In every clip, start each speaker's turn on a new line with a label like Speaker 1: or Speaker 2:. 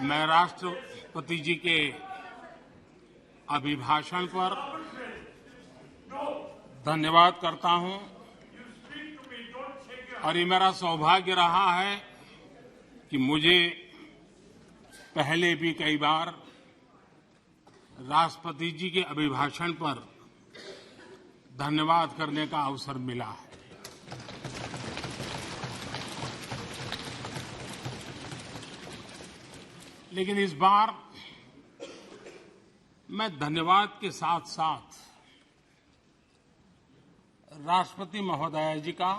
Speaker 1: मैं राष्ट्रपति जी के अभिभाषण पर धन्यवाद करता हूं और ये मेरा सौभाग्य रहा है कि मुझे पहले भी कई बार राष्ट्रपति जी के अभिभाषण पर धन्यवाद करने का अवसर मिला है। लेकिन इस बार मैं धन्यवाद के साथ साथ राष्ट्रपति महोदया जी का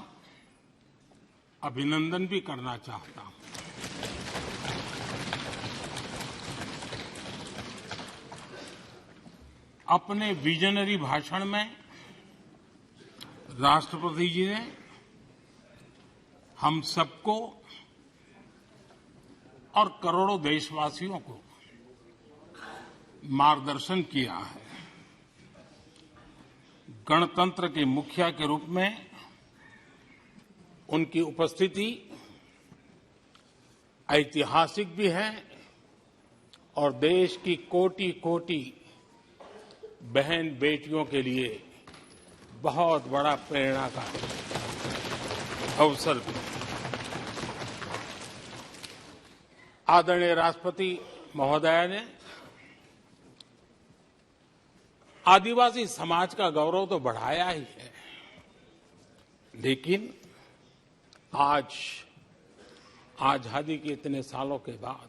Speaker 1: अभिनंदन भी करना चाहता हूं। अपने विजनरी भाषण में राष्ट्रपति जी ने हम सबको और करोड़ों देशवासियों को मार्गदर्शन किया है। गणतंत्र के मुखिया के रूप में उनकी उपस्थिति ऐतिहासिक भी है और देश की कोटि कोटि बहन बेटियों के लिए बहुत बड़ा प्रेरणा का अवसर भी। आदरणीय राष्ट्रपति महोदया ने आदिवासी समाज का गौरव तो बढ़ाया ही है, लेकिन आज आजादी के इतने सालों के बाद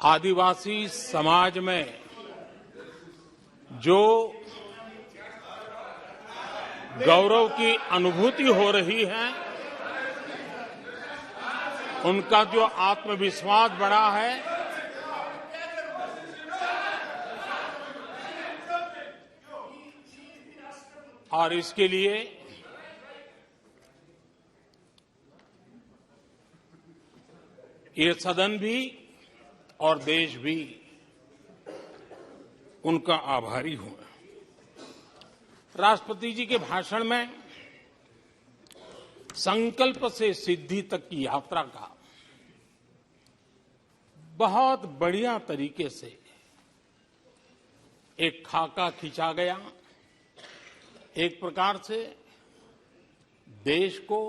Speaker 1: आदिवासी समाज में जो गौरव की अनुभूति हो रही है, उनका जो आत्मविश्वास बढ़ा है, और इसके लिए ये सदन भी और देश भी उनका आभारी हूं। राष्ट्रपति जी के भाषण में संकल्प से सिद्धि तक की यात्रा का बहुत बढ़िया तरीके से एक खाका खींचा गया। एक प्रकार से देश को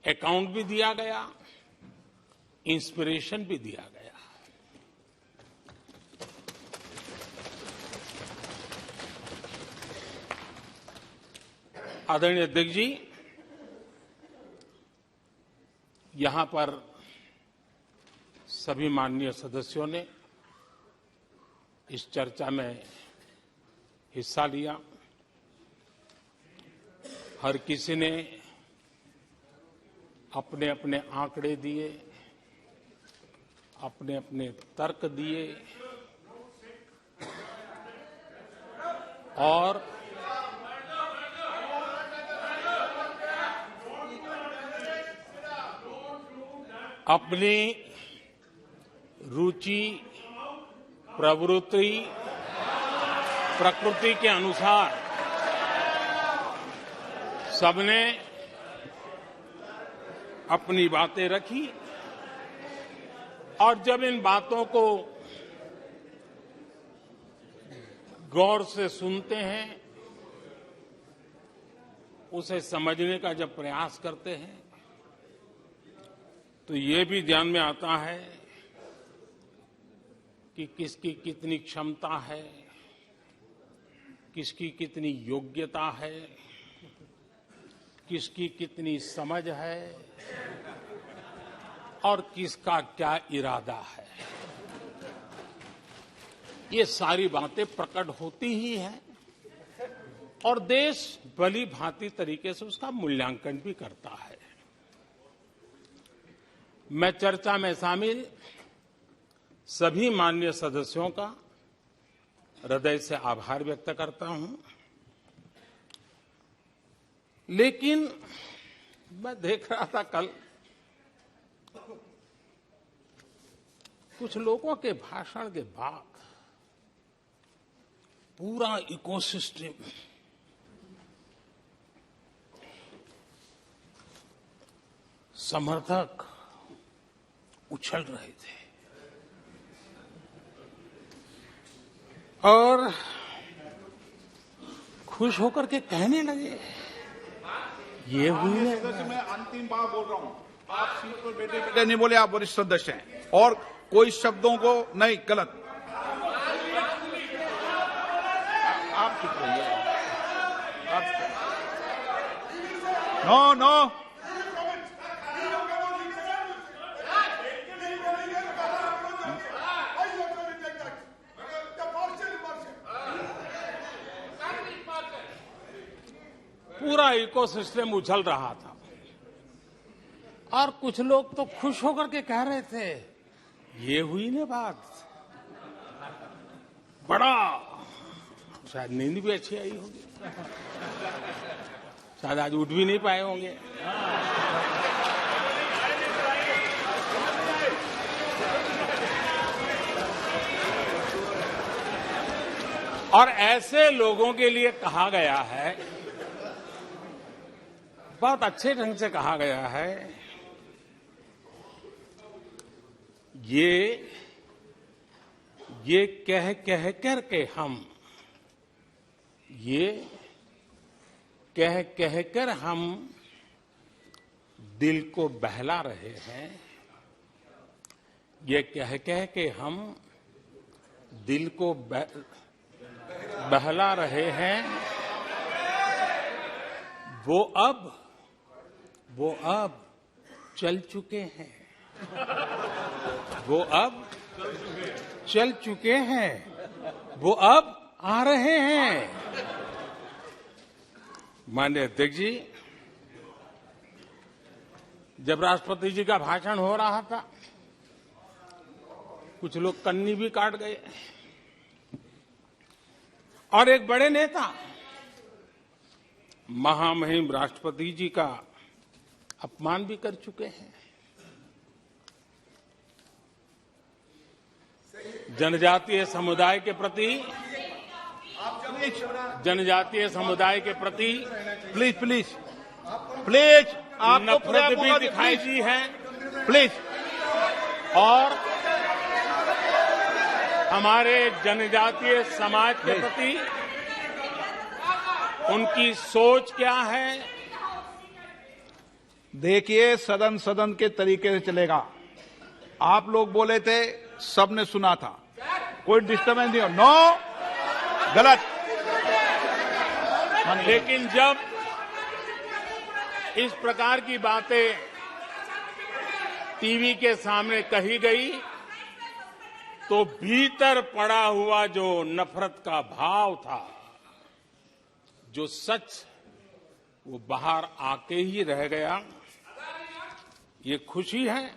Speaker 1: अकाउंट भी दिया गया, इंस्पिरेशन भी दिया गया। आदरणीय अध्यक्ष जी, यहां पर सभी माननीय सदस्यों ने इस चर्चा में हिस्सा लिया। हर किसी ने अपने अपने आंकड़े दिए, अपने अपने तर्क दिए और अपनी रुचि, प्रवृत्ति, प्रकृति के अनुसार सबने अपनी बातें रखी और जब इन बातों को गौर से सुनते हैं, उसे समझने का जब प्रयास करते हैं, तो ये भी ध्यान में आता है कि किसकी कितनी क्षमता है, किसकी कितनी योग्यता है, किसकी कितनी समझ है और किसका क्या इरादा है। ये सारी बातें प्रकट होती ही हैं और देश भली भांति तरीके से उसका मूल्यांकन भी करता है। मैं चर्चा में शामिल सभी माननीय सदस्यों का हृदय से आभार व्यक्त करता हूं, लेकिन मैं देख रहा था कल कुछ लोगों के भाषण के बाद पूरा इकोसिस्टम समर्थक उछल रहे थे और खुश होकर के कहने लगे, ये हुई है।
Speaker 2: मैं अंतिम बार बोल रहा हूँ, आप सीट पर बैठे बैठे नहीं बोले, आप वरिष्ठ सदस्य हैं और कोई शब्दों को नहीं, गलत। आप चुप रहिए। नो नो,
Speaker 1: पूरा इकोसिस्टम उछल रहा था और कुछ लोग तो खुश होकर के कह रहे थे, ये हुई ना बात, बड़ा, शायद नींद भी अच्छी आई होगी, शायद आज उठ भी नहीं पाए होंगे। और ऐसे लोगों के लिए कहा गया है, बहुत अच्छे ढंग से कहा गया है, ये कह कह करके हम, ये कह कह कर हम दिल को बहला रहे हैं, ये कह कह के हम दिल को बहला रहे हैं, वो अब चल चुके हैं, वो अब चल चुके हैं, वो अब आ रहे हैं। माननीय अध्यक्ष जी, जब राष्ट्रपति जी का भाषण हो रहा था, कुछ लोग कन्नी भी काट गए और एक बड़े नेता महामहिम राष्ट्रपति जी का अपमान भी कर चुके हैं। जनजातीय समुदाय के प्रति, जनजातीय समुदाय के प्रति
Speaker 2: प्लीज प्लीज प्लीज, आपको
Speaker 1: नफरत भी दिखाई दी है,
Speaker 2: प्लीज।
Speaker 1: और हमारे जनजातीय समाज के प्रति उनकी सोच क्या है।
Speaker 2: देखिए, सदन सदन के तरीके से चलेगा। आप लोग बोले थे, सबने सुना था, कोई डिस्टर्बेंस नहीं हो। नो, गलत।
Speaker 1: लेकिन जब इस प्रकार की बातें टीवी के सामने कही गई, तो भीतर पड़ा हुआ जो नफरत का भाव था, जो सच, वो बाहर आके ही रह गया। ये खुशी है।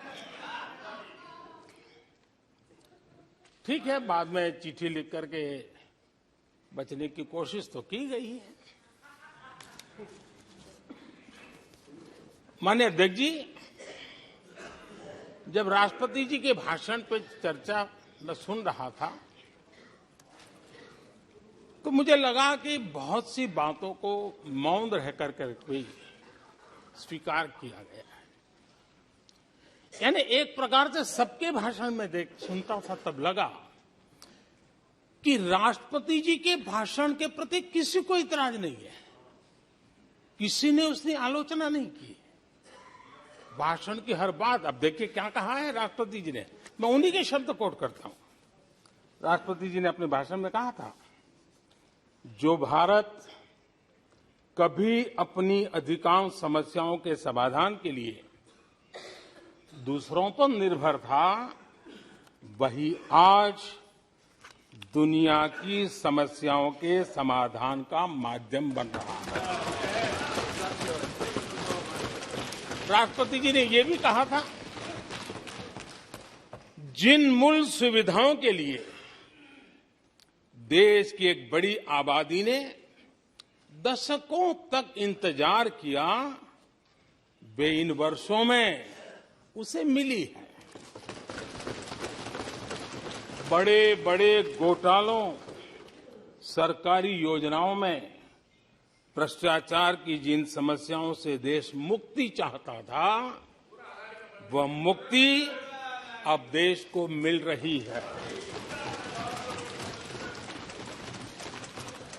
Speaker 1: ठीक है, बाद में चिट्ठी लिख करके बचने की कोशिश तो की गई है। माननीय अध्यक्ष जी, जब राष्ट्रपति जी के भाषण पर चर्चा मैं सुन रहा था, तो मुझे लगा कि बहुत सी बातों को मौन रह कर भी स्वीकार किया गया है। यानी एक प्रकार से सबके भाषण में सुनता था, तब लगा कि राष्ट्रपति जी के भाषण के प्रति किसी को इतराज नहीं है, किसी ने उसकी आलोचना नहीं की। भाषण की हर बात, अब देखिए क्या कहा है राष्ट्रपति जी ने, मैं उन्हीं के शब्द कोट करता हूं। राष्ट्रपति जी ने अपने भाषण में कहा था, जो भारत कभी अपनी अधिकांश समस्याओं के समाधान के लिए दूसरों पर निर्भर था, वही आज दुनिया की समस्याओं के समाधान का माध्यम बन रहा है। राष्ट्रपति जी ने यह भी कहा था, जिन मूल सुविधाओं के लिए देश की एक बड़ी आबादी ने दशकों तक इंतजार किया, वे इन वर्षों में उसे मिली है। बड़े बड़े घोटालों, सरकारी योजनाओं में भ्रष्टाचार की जिन समस्याओं से देश मुक्ति चाहता था, वह मुक्ति अब देश को मिल रही है।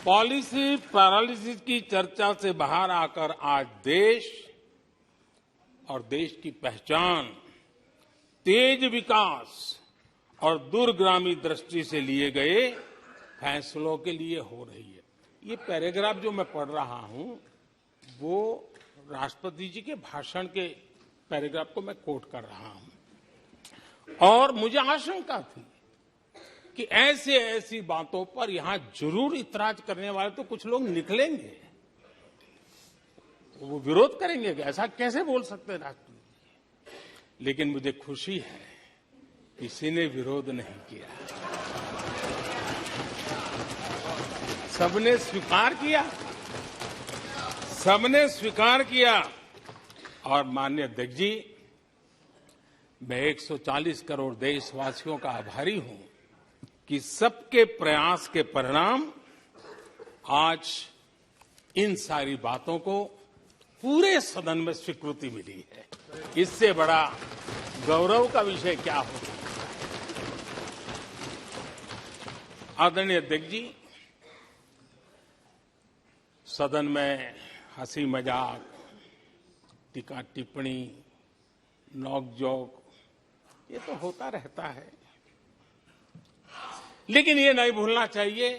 Speaker 1: पॉलिसी पैरालिसिस की चर्चा से बाहर आकर आज देश और देश की पहचान तेज विकास और दूरगामी दृष्टि से लिए गए फैसलों के लिए हो रही है। ये पैराग्राफ जो मैं पढ़ रहा हूं वो राष्ट्रपति जी के भाषण के पैराग्राफ को मैं कोट कर रहा हूं और मुझे आशंका थी कि ऐसी बातों पर यहां जरूर इतराज करने वाले तो कुछ लोग निकलेंगे, वो विरोध करेंगे कि ऐसा कैसे बोल सकते हैं राष्ट्रपति। लेकिन मुझे खुशी है किसी ने विरोध नहीं किया, सबने स्वीकार किया, सबने स्वीकार किया। और माननीय अध्यक्ष जी, मैं 140 करोड़ देशवासियों का आभारी हूं कि सबके प्रयास के परिणाम आज इन सारी बातों को पूरे सदन में स्वीकृति मिली है। इससे बड़ा गौरव का विषय क्या हो। आदरणीय अध्यक्ष जी, सदन में हंसी मजाक, टीका टिप्पणी, नोक-झोंक ये तो होता रहता है, लेकिन ये नहीं भूलना चाहिए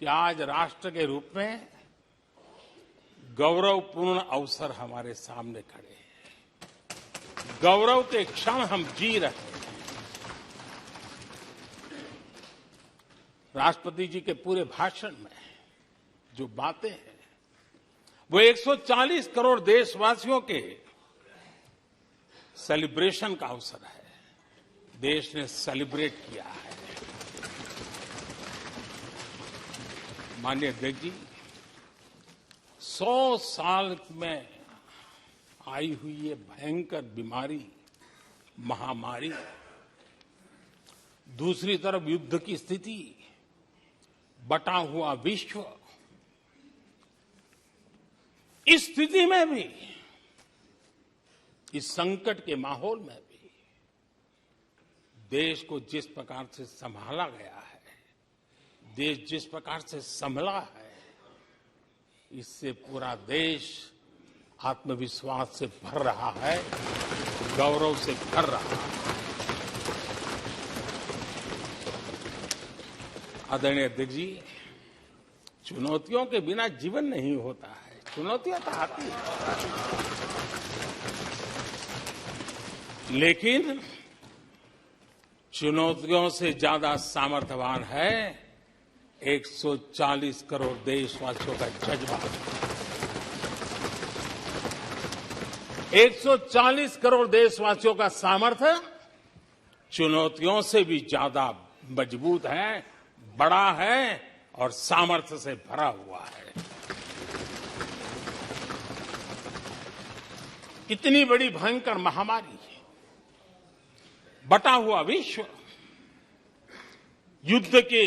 Speaker 1: कि आज राष्ट्र के रूप में गौरवपूर्ण अवसर हमारे सामने खड़े हैं। गौरव के क्षण हम जी रहे हैं। राष्ट्रपति जी के पूरे भाषण में जो बातें हैं वो 140 करोड़ देशवासियों के सेलिब्रेशन का अवसर है। देश ने सेलिब्रेट किया है। माननीय अध्यक्ष जी, 100 साल में आई हुई ये भयंकर बीमारी, महामारी, दूसरी तरफ युद्ध की स्थिति, बटा हुआ विश्व, इस स्थिति में भी, इस संकट के माहौल में भी देश को जिस प्रकार से संभाला गया है, देश जिस प्रकार से संभला है, इससे पूरा देश आत्मविश्वास से भर रहा है, गौरव से भर रहा है। आदरणीय अध्यक्ष जी, चुनौतियों के बिना जीवन नहीं होता है। चुनौतियां तो आती हैं, लेकिन चुनौतियों से ज्यादा सामर्थ्यवान है 140 करोड़ देशवासियों का जज्बा। 140 करोड़ देशवासियों का सामर्थ्य चुनौतियों से भी ज्यादा मजबूत है, बड़ा है और सामर्थ्य से भरा हुआ है। इतनी बड़ी भयंकर महामारी, बटा हुआ विश्व, युद्ध के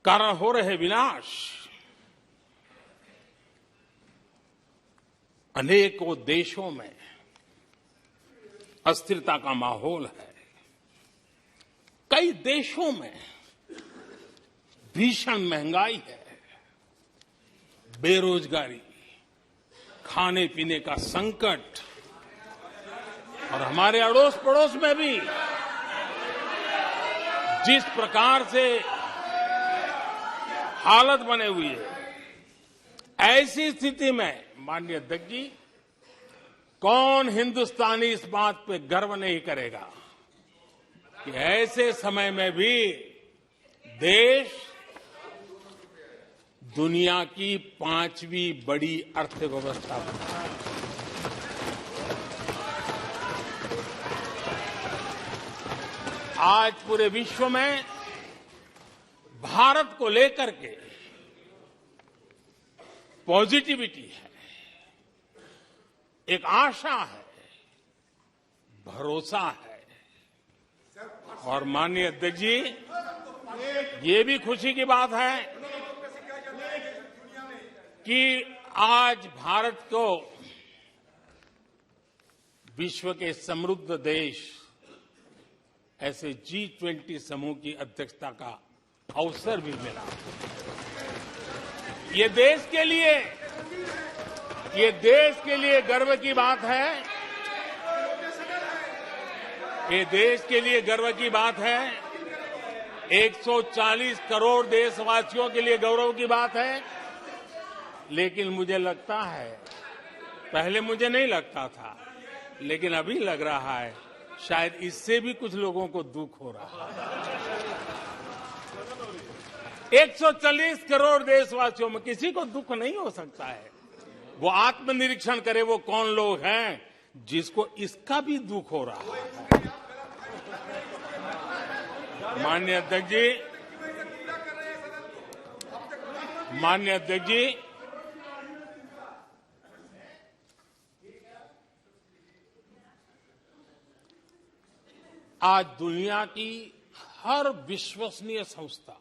Speaker 1: कारण हो रहे विनाश, अनेकों देशों में अस्थिरता का माहौल है। कई देशों में भीषण महंगाई है, बेरोजगारी, खाने पीने का संकट, और हमारे अड़ोस पड़ोस में भी जिस प्रकार से हालत बने हुई है, ऐसी स्थिति में माननीय अध्यक्ष जी, कौन हिंदुस्तानी इस बात पे गर्व नहीं करेगा कि ऐसे समय में भी देश दुनिया की 5वीं बड़ी अर्थव्यवस्था बना है। आज पूरे विश्व में भारत को लेकर के पॉजिटिविटी है, एक आशा है, भरोसा है। और माननीय अध्यक्ष जी, ये भी खुशी की बात है कि आज भारत को विश्व के समृद्ध देश ऐसे G20 समूह की अध्यक्षता का अवसर भी मिला। ये देश के लिए गर्व की बात है। ये देश के लिए गर्व की बात है। 140 करोड़ देशवासियों के लिए गौरव की बात है। लेकिन मुझे लगता है, पहले मुझे नहीं लगता था, लेकिन अभी लग रहा है शायद इससे भी कुछ लोगों को दुख हो रहा है। 140 करोड़ देशवासियों में किसी को दुख नहीं हो सकता है। वो आत्मनिरीक्षण करे, वो कौन लोग हैं जिसको इसका भी दुख हो रहा है। माननीय अध्यक्ष जी, आज दुनिया की हर विश्वसनीय संस्था,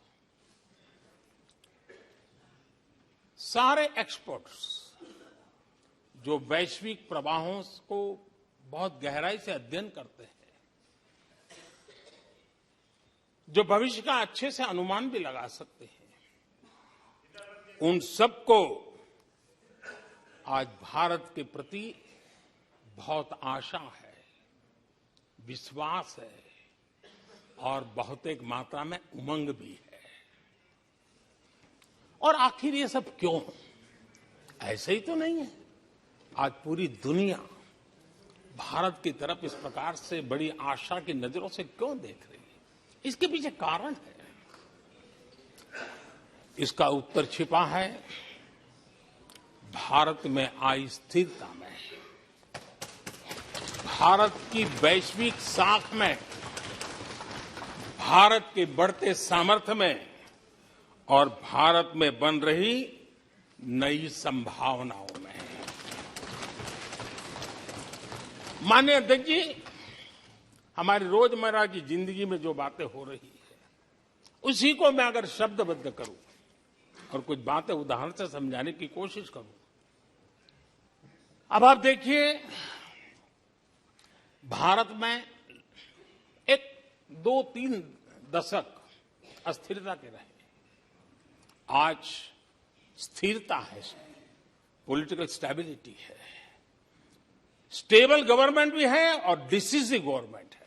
Speaker 1: सारे एक्सपर्ट्स जो वैश्विक प्रवाहों को बहुत गहराई से अध्ययन करते हैं, जो भविष्य का अच्छे से अनुमान भी लगा सकते हैं, उन सबको आज भारत के प्रति बहुत आशा है, विश्वास है और बहुत एक मात्रा में उमंग भी है। और आखिर ये सब क्यों? ऐसे ही तो नहीं है। आज पूरी दुनिया भारत की तरफ इस प्रकार से बड़ी आशा की नजरों से क्यों देख रही है? इसके पीछे कारण है। इसका उत्तर छिपा है भारत में आई स्थिरता में, भारत की वैश्विक साख में, भारत के बढ़ते सामर्थ्य में और भारत में बन रही नई संभावनाओं में। माननीय अध्यक्ष जी, हमारी रोजमर्रा की जिंदगी में जो बातें हो रही है, उसी को मैं अगर शब्दबद्ध करूं और कुछ बातें उदाहरण से समझाने की कोशिश करूं। अब आप देखिए, भारत में एक 2-3 दशक अस्थिरता के रहे, आज स्थिरता है, पॉलिटिकल स्टेबिलिटी है, स्टेबल गवर्नमेंट भी है और डिसिसिव गवर्नमेंट है।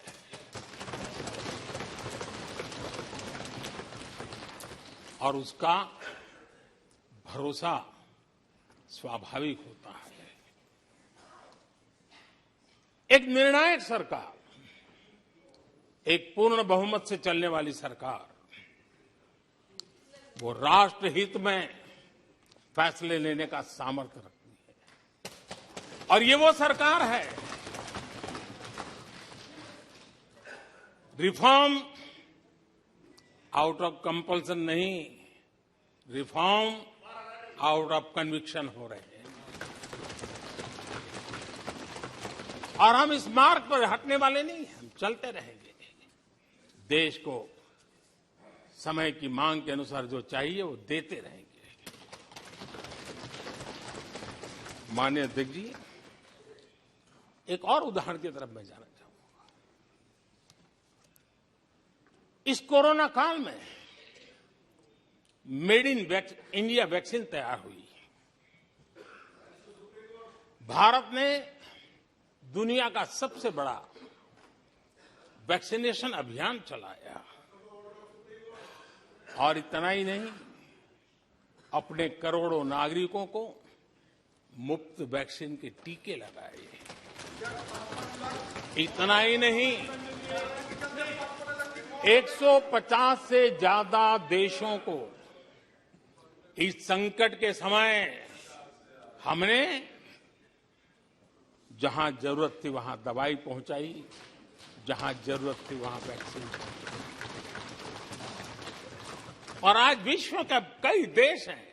Speaker 1: और उसका भरोसा स्वाभाविक होता है। एक निर्णायक सरकार, एक पूर्ण बहुमत से चलने वाली सरकार, वो राष्ट्रहित में फैसले लेने का सामर्थ्य रखती है। और ये वो सरकार है, रिफॉर्म आउट ऑफ कंपल्सन नहीं, रिफॉर्म आउट ऑफ कन्विक्शन हो रहे हैं। और हम इस मार्ग पर हटने वाले नहीं, हम चलते रहेंगे। देश को समय की मांग के अनुसार जो चाहिए वो देते रहेंगे। माननीय अध्यक्ष जी, एक और उदाहरण की तरफ मैं जाना चाहूंगा। इस कोरोना काल में मेड इन इंडिया वैक्सीन तैयार हुई। भारत ने दुनिया का सबसे बड़ा वैक्सीनेशन अभियान चलाया। और इतना ही नहीं, अपने करोड़ों नागरिकों को मुफ्त वैक्सीन के टीके लगाए। इतना ही नहीं, 150 से ज्यादा देशों को इस संकट के समय हमने जहां जरूरत थी वहां दवाई पहुंचाई, जहां जरूरत थी वहां वैक्सीन पहुंचाई। और आज विश्व के कई देश हैं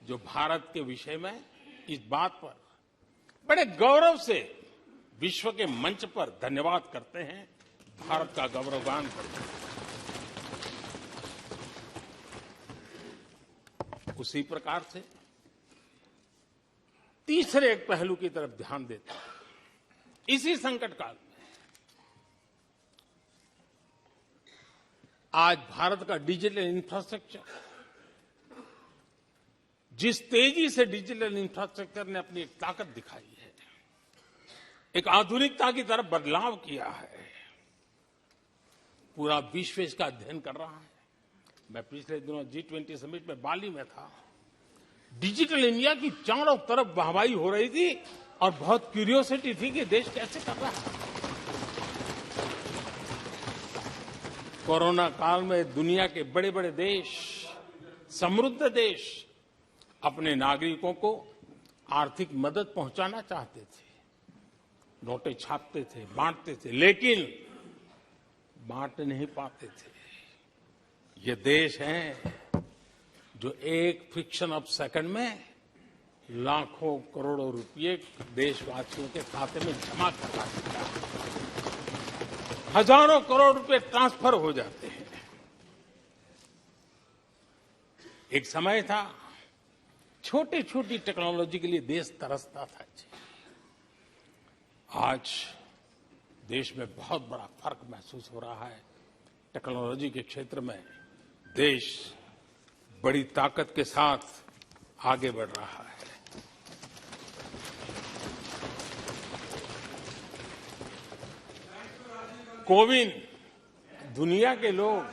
Speaker 1: जो भारत के विषय में इस बात पर बड़े गौरव से विश्व के मंच पर धन्यवाद करते हैं, भारत का गौरवगान करते हैं। उसी प्रकार से तीसरे एक पहलू की तरफ ध्यान देते हैं। इसी संकट काल में आज भारत का डिजिटल इंफ्रास्ट्रक्चर, जिस तेजी से डिजिटल इंफ्रास्ट्रक्चर ने अपनी एक ताकत दिखाई है, एक आधुनिकता की तरफ बदलाव किया है, पूरा विश्व इसका अध्ययन कर रहा है। मैं पिछले दिनों G20 समिट में बाली में था। डिजिटल इंडिया की चारों तरफ वाहवाही हो रही थी और बहुत क्यूरियोसिटी थी कि देश कैसे कर रहा है। कोरोना काल में दुनिया के बड़े बड़े देश, समृद्ध देश अपने नागरिकों को आर्थिक मदद पहुंचाना चाहते थे, नोटें छापते थे, बांटते थे, लेकिन बांट नहीं पाते थे। ये देश हैं जो एक फ्रिक्शन ऑफ सेकंड में लाखों करोड़ों रुपए देशवासियों के खाते में जमा करवा सकता है। हजारों करोड़ रुपए ट्रांसफर हो जाते हैं। एक समय था छोटी छोटी टेक्नोलॉजी के लिए देश तरसता था। आज देश में बहुत बड़ा फर्क महसूस हो रहा है। टेक्नोलॉजी के क्षेत्र में देश बड़ी ताकत के साथ आगे बढ़ रहा है। कोविन, दुनिया के लोग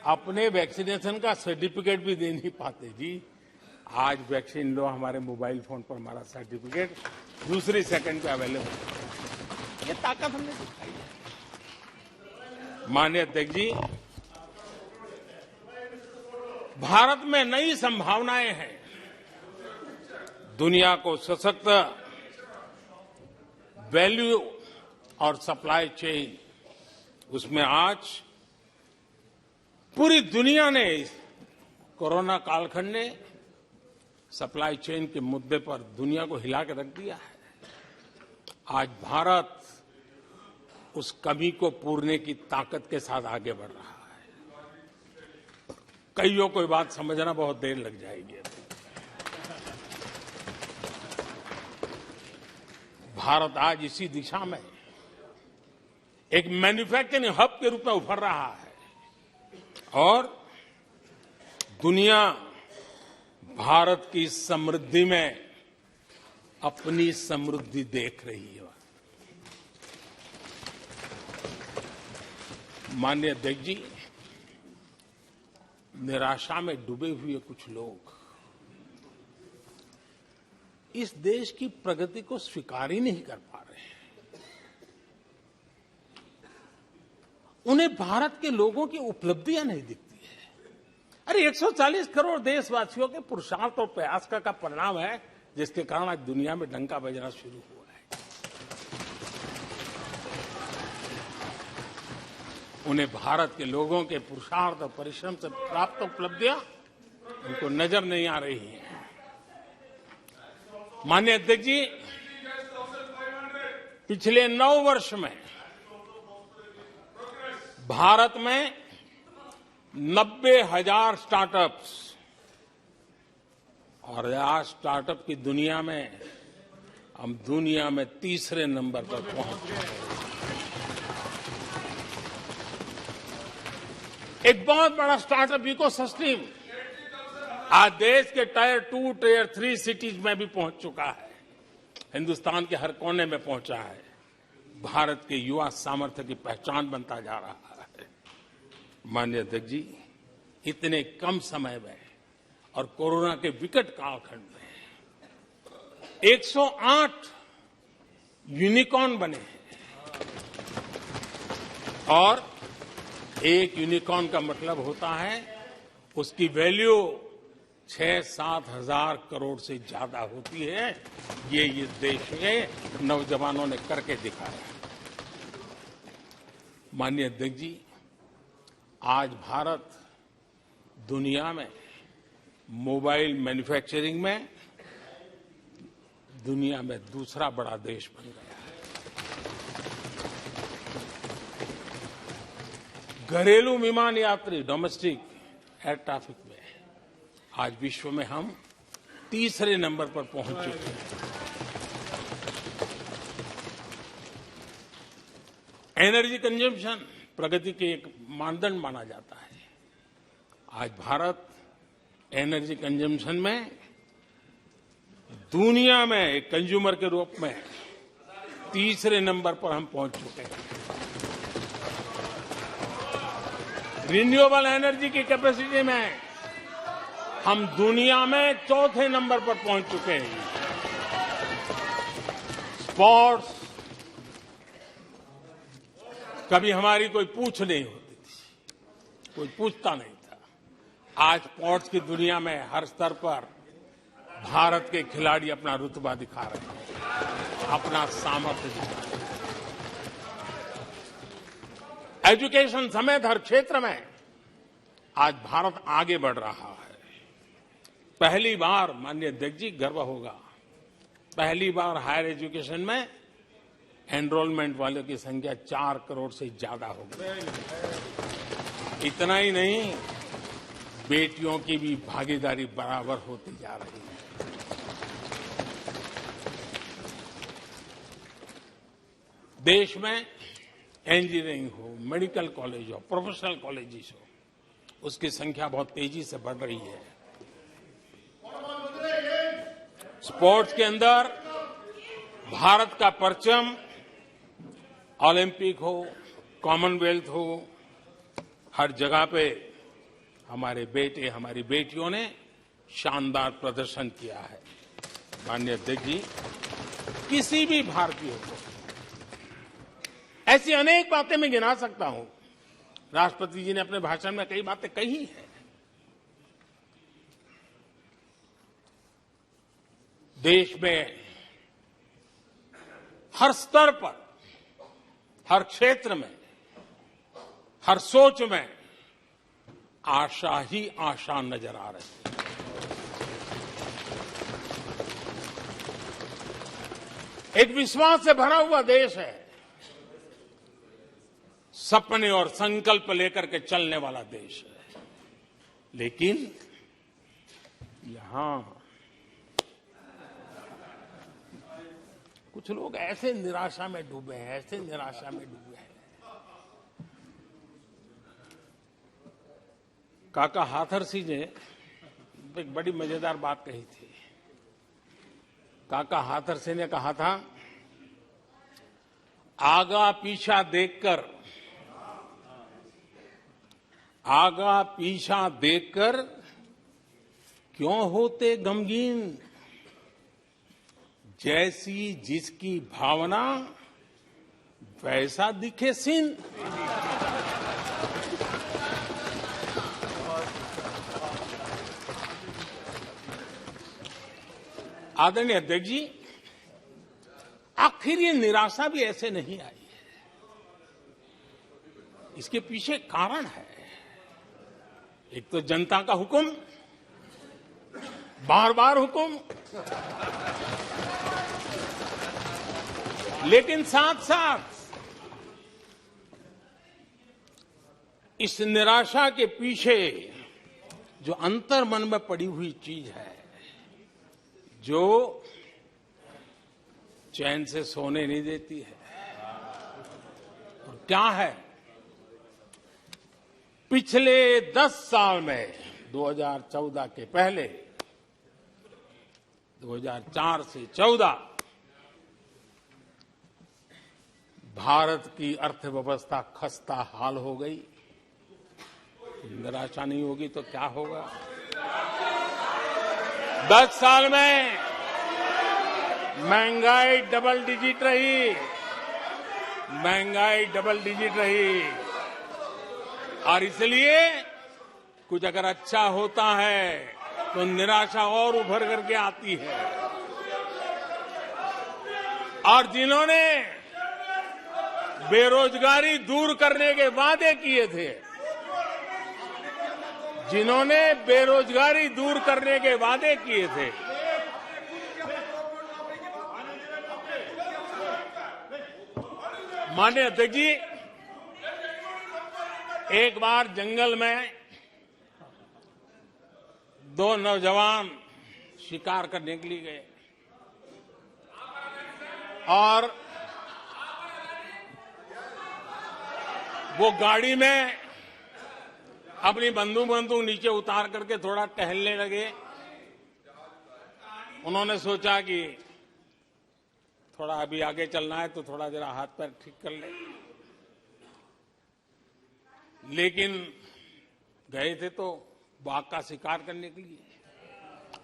Speaker 1: अपने वैक्सीनेशन का सर्टिफिकेट भी दे नहीं पाते जी। आज वैक्सीन लो, हमारे मोबाइल फोन पर हमारा सर्टिफिकेट दूसरी सेकंड पे अवेलेबल है। ये ताकत हमने दिखाई है। माननीय अध्यक्ष जी, भारत में नई संभावनाएं हैं। दुनिया को सशक्त वैल्यू और सप्लाई चेन, उसमें आज पूरी दुनिया ने, कोरोना कालखंड ने सप्लाई चेन के मुद्दे पर दुनिया को हिला के रख दिया है। आज भारत उस कमी को पूरने की ताकत के साथ आगे बढ़ रहा है। कईयों को ये बात समझना बहुत देर लग जाएगी। भारत आज इसी दिशा में एक मैन्युफैक्चरिंग हब के रूप में उभर रहा है और दुनिया भारत की समृद्धि में अपनी समृद्धि देख रही है। माननीय अध्यक्ष जी, निराशा में डूबे हुए कुछ लोग इस देश की प्रगति को स्वीकार ही नहीं कर पा रहे हैं। उन्हें भारत के लोगों की उपलब्धियां नहीं दिखती है। अरे 140 करोड़ देशवासियों के पुरुषार्थ और प्रयास का परिणाम है, जिसके कारण आज दुनिया में डंका बजना शुरू हुआ है। उन्हें भारत के लोगों के पुरुषार्थ और परिश्रम से प्राप्त उपलब्धियां उनको नजर नहीं आ रही हैं। माननीय अध्यक्ष जी, पिछले 9 वर्ष में भारत में 90,000 स्टार्टअप्स, और आज स्टार्टअप की दुनिया में हम दुनिया में तीसरे नंबर पर पहुंच गए। एक बहुत बड़ा स्टार्टअप इकोसिस्टम आज देश के टायर 2, टायर 3 सिटीज में भी पहुंच चुका है। हिंदुस्तान के हर कोने में पहुंचा है। भारत के युवा सामर्थ्य की पहचान बनता जा रहा है। माननीय अध्यक्ष जी, इतने कम समय में और कोरोना के विकट कालखंड में 108 यूनिकॉर्न बने हैं। और एक यूनिकॉर्न का मतलब होता है उसकी वैल्यू 6-7 हजार करोड़ से ज्यादा होती है। ये देश के नौजवानों ने करके दिखाया। माननीय अध्यक्ष जी, आज भारत दुनिया में मोबाइल मैन्युफैक्चरिंग में दुनिया में दूसरा बड़ा देश बन गया है। घरेलू विमान यात्री, डोमेस्टिक एयर ट्रैफिक में आज विश्व में हम तीसरे नंबर पर पहुंच चुके हैं। एनर्जी कंजम्पशन प्रगति के एक मानदंड माना जाता है। आज भारत एनर्जी कंजम्पशन में दुनिया में एक कंज्यूमर के रूप में तीसरे नंबर पर हम पहुंच चुके हैं। रिन्यूएबल एनर्जी की कैपेसिटी में हम दुनिया में चौथे नंबर पर पहुंच चुके हैं। स्पोर्ट्स कभी हमारी कोई पूछ नहीं होती थी, कोई पूछता नहीं था। आज स्पोर्ट्स की दुनिया में हर स्तर पर भारत के खिलाड़ी अपना रुतबा दिखा रहे हैं, अपना सामर्थ्य दिखा रहे हैं। एजुकेशन समेत हर क्षेत्र में आज भारत आगे बढ़ रहा है। पहली बार, माननीय अध्यक्ष जी, गर्व होगा, पहली बार हायर एजुकेशन में एनरोलमेंट वालों की संख्या 4 करोड़ से ज्यादा हो गई। इतना ही नहीं, बेटियों की भी भागीदारी बराबर होती जा रही है। देश में इंजीनियरिंग हो, मेडिकल कॉलेज हो, प्रोफेशनल कॉलेजेस हो, उसकी संख्या बहुत तेजी से बढ़ रही है। स्पोर्ट्स के अंदर भारत का परचम ओलंपिक हो, कॉमनवेल्थ हो, हर जगह पे हमारे बेटे, हमारी बेटियों ने शानदार प्रदर्शन किया है। माननीय अध्यक्ष जी, किसी भी भारतीय को ऐसी अनेक बातें मैं गिना सकता हूं। राष्ट्रपति जी ने अपने भाषण में कई बातें कही हैं। देश में हर स्तर पर, हर क्षेत्र में, हर सोच में आशा ही आशा नजर आ रही है। एक विश्वास से भरा हुआ देश है, सपने और संकल्प लेकर के चलने वाला देश है। लेकिन यहां कुछ लोग ऐसे निराशा में डूबे हैं, ऐसे निराशा में डूबे हैं। काका हाथरसी ने एक बड़ी मजेदार बात कही थी। काका हाथरसी ने कहा था, आगा पीछा देखकर क्यों होते गमगीन, जैसी जिसकी भावना वैसा दिखे सीन। आदरणीय अध्यक्ष जी, आखिर ये निराशा भी ऐसे नहीं आई है। इसके पीछे कारण है। एक तो जनता का हुक्म, बार बार हुक्म, लेकिन साथ साथ इस निराशा के पीछे जो अंतर मन में पड़ी हुई चीज है, जो चैन से सोने नहीं देती है, और क्या है? पिछले 10 साल में 2014 के पहले 2004 से 14 भारत की अर्थव्यवस्था खस्ता हाल हो गई। निराशा नहीं होगी तो क्या होगा? 10 साल में महंगाई डबल डिजिट रही, और इसलिए कुछ अगर अच्छा होता है तो निराशा और उभर करके आती है। और जिन्होंने बेरोजगारी दूर करने के वादे किए थे, माननीय अध्यक्ष जी, एक बार जंगल में 2 नौजवान शिकार करने के लिए गए और वो गाड़ी में अपनी बंदूक नीचे उतार करके थोड़ा टहलने लगे। उन्होंने सोचा कि थोड़ा अभी आगे चलना है तो थोड़ा जरा हाथ पैर ठीक कर ले, लेकिन गए थे तो बाघ का शिकार करने के लिए,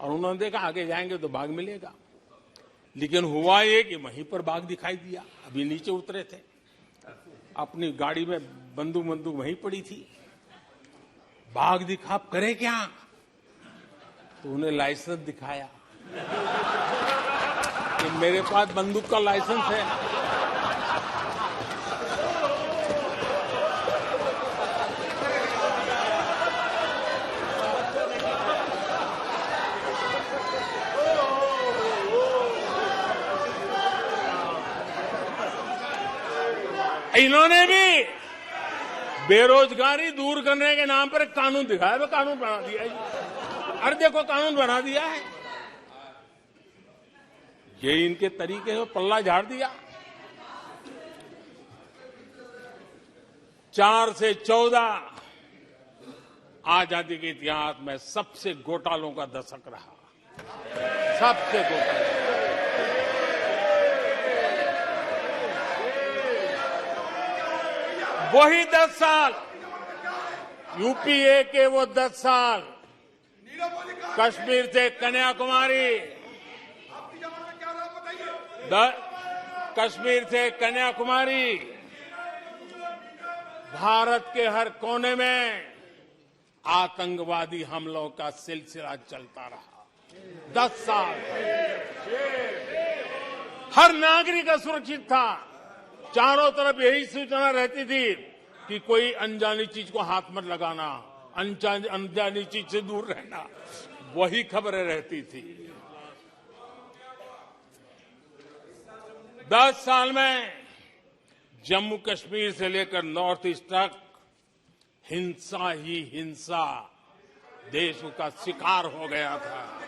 Speaker 1: और उन्होंने देखा आगे जाएंगे तो बाघ मिलेगा। लेकिन हुआ ये कि वहीं पर बाघ दिखाई दिया। अभी नीचे उतरे थे, अपनी गाड़ी में बंदूक वहीं पड़ी थी। बाघ दिखा, अब करे क्या? तो उन्हें लाइसेंस दिखाया कि मेरे पास बंदूक का लाइसेंस है। इन्होंने भी बेरोजगारी दूर करने के नाम पर एक कानून दिखाया, वो कानून बना दिया है। अरे देखो, कानून बना दिया है। ये इनके तरीके हैं, पल्ला झाड़ दिया। 4 से 14 आजादी के इतिहास में सबसे घोटालों का दशक रहा, सबसे घोटाला। वही 10 साल, यूपीए के वो 10 साल, कश्मीर से कन्याकुमारी, कश्मीर से कन्याकुमारी, भारत के हर कोने में आतंकवादी हमलों का सिलसिला चलता रहा। 10 साल हर नागरिक असुरक्षित था। चारों तरफ यही सूचना रहती थी कि कोई अनजानी चीज को हाथ मत लगाना, अनजानी चीज से दूर रहना, वही खबरें रहती थी। 10 साल में जम्मू कश्मीर से लेकर नॉर्थ ईस्ट तक हिंसा ही हिंसा देश का शिकार हो गया था।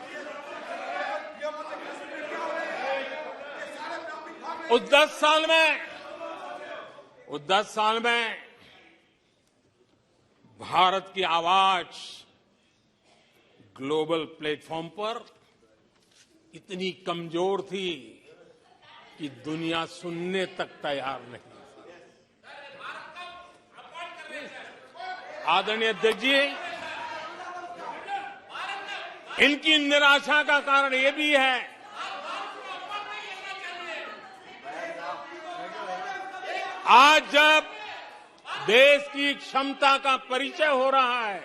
Speaker 1: उस 10 साल में भारत की आवाज ग्लोबल प्लेटफॉर्म पर इतनी कमजोर थी कि दुनिया सुनने तक तैयार नहीं। आदरणीय अध्यक्ष जी, इनकी निराशा का कारण ये भी है आज जब देश की क्षमता का परिचय हो रहा है,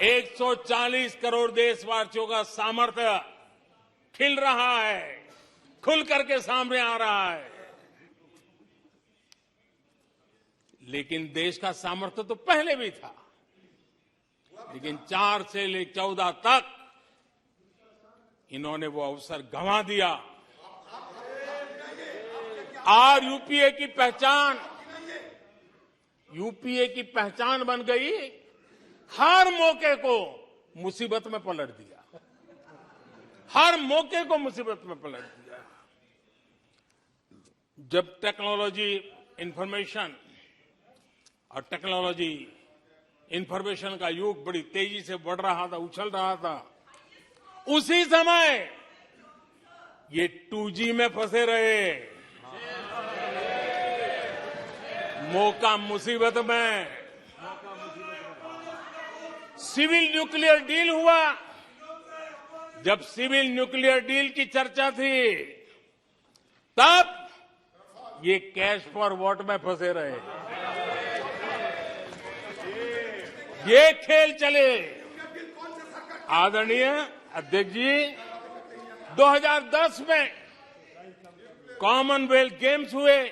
Speaker 1: 140 करोड़ देशवासियों का सामर्थ्य खिल रहा है, खुल करके सामने आ रहा है। लेकिन देश का सामर्थ्य तो पहले भी था, लेकिन 4 से लेकर 14 तक इन्होंने वो अवसर गंवा दिया। और यूपीए की पहचान बन गई, हर मौके को मुसीबत में पलट दिया, हर मौके को मुसीबत में पलट दिया। जब टेक्नोलॉजी इंफॉर्मेशन का युग बड़ी तेजी से बढ़ रहा था, उछल रहा था, उसी समय ये 2G में फंसे रहे। मौका मुसीबत में। सिविल न्यूक्लियर डील हुआ। जब सिविल न्यूक्लियर डील की चर्चा थी, तब ये कैश फॉर वॉट में फंसे रहे। ये खेल चले। आदरणीय अध्यक्ष जी, 2010 में कॉमनवेल्थ गेम्स हुए।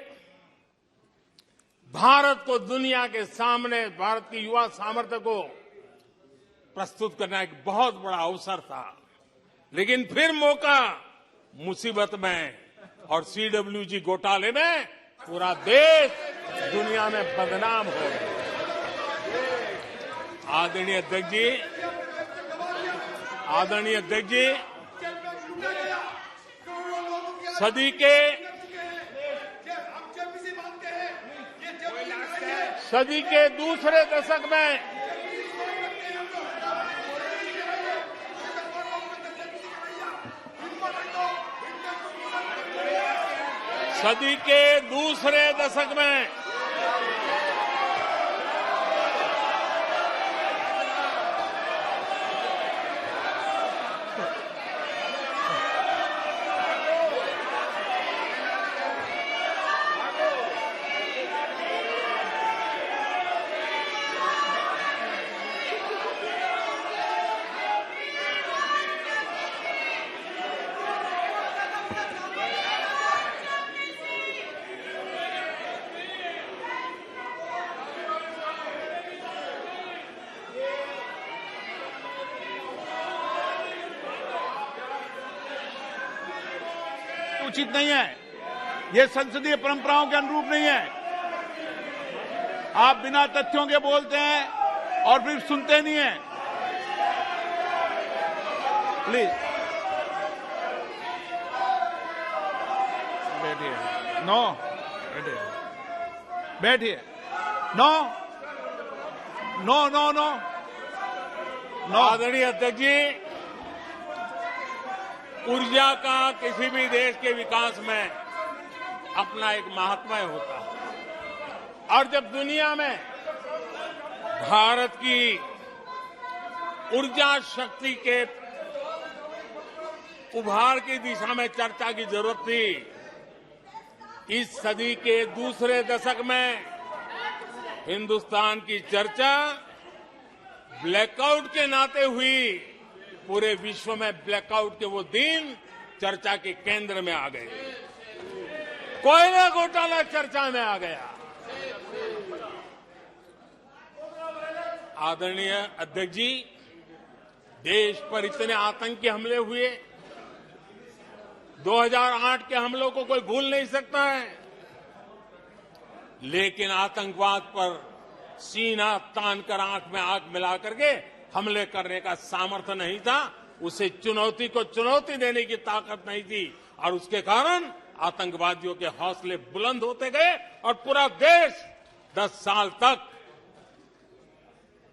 Speaker 1: भारत को दुनिया के सामने, भारत की युवा सामर्थ्य को प्रस्तुत करना एक बहुत बड़ा अवसर था, लेकिन फिर मौका मुसीबत में, और CWG घोटाले में पूरा देश दुनिया में बदनाम हो गया। आदरणीय अध्यक्ष जी, सदी के दूसरे दशक में
Speaker 2: उचित नहीं है। यह संसदीय परंपराओं के अनुरूप नहीं है। आप बिना तथ्यों के बोलते हैं और फिर सुनते नहीं हैं। प्लीज बैठिए। नो, बैठिए। No no no no no.
Speaker 1: आदरणीय अध्यक्ष जी, ऊर्जा का किसी भी देश के विकास में अपना एक महात्म्य होता है और जब दुनिया में भारत की ऊर्जा शक्ति के उभार की दिशा में चर्चा की जरूरत थी, इस सदी के दूसरे दशक में हिंदुस्तान की चर्चा ब्लैकआउट के नाते हुई। पूरे विश्व में ब्लैकआउट के वो दिन चर्चा के केंद्र में आ गए। कोयला घोटाला चर्चा में आ गया। आदरणीय अध्यक्ष जी, देश पर इतने आतंकी हमले हुए, 2008 के हमलों को कोई भूल नहीं सकता है, लेकिन आतंकवाद पर सीना तान कर आंख में आंख मिला करके हमले करने का सामर्थ्य नहीं था। उसे चुनौती को चुनौती देने की ताकत नहीं थी और उसके कारण आतंकवादियों के हौसले बुलंद होते गए और पूरा देश 10 साल तक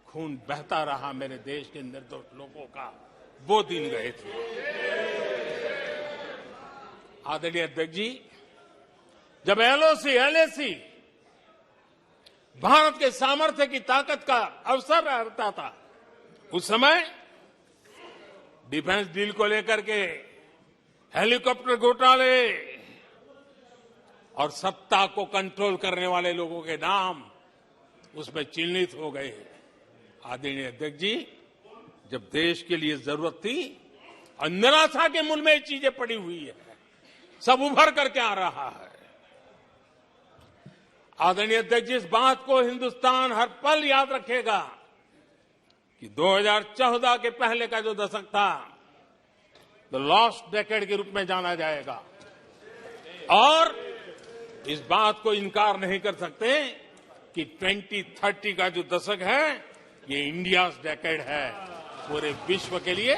Speaker 1: खून बहता रहा। मेरे देश के निर्दोष लोगों का वो दिन गए थे। आदरणीय अध्यक्ष जी, जब एलएसी भारत के सामर्थ्य की ताकत का अवसर रहता था, उस समय डिफेंस डील को लेकर के हेलीकॉप्टर घोटाले और सत्ता को कंट्रोल करने वाले लोगों के नाम उसमें चिन्हित हो गए। आदरणीय अध्यक्ष जी, जब देश के लिए जरूरत थी और निराशा के मूल में ये चीजें पड़ी हुई है, सब उभर करके आ रहा है। आदरणीय अध्यक्ष जी, इस बात को हिंदुस्तान हर पल याद रखेगा कि 2014 के पहले का जो दशक था, द लॉस्ट डेकेड के रूप में जाना जाएगा और इस बात को इनकार नहीं कर सकते कि 2030 का जो दशक है, ये इंडिया डेकेड है पूरे विश्व के लिए।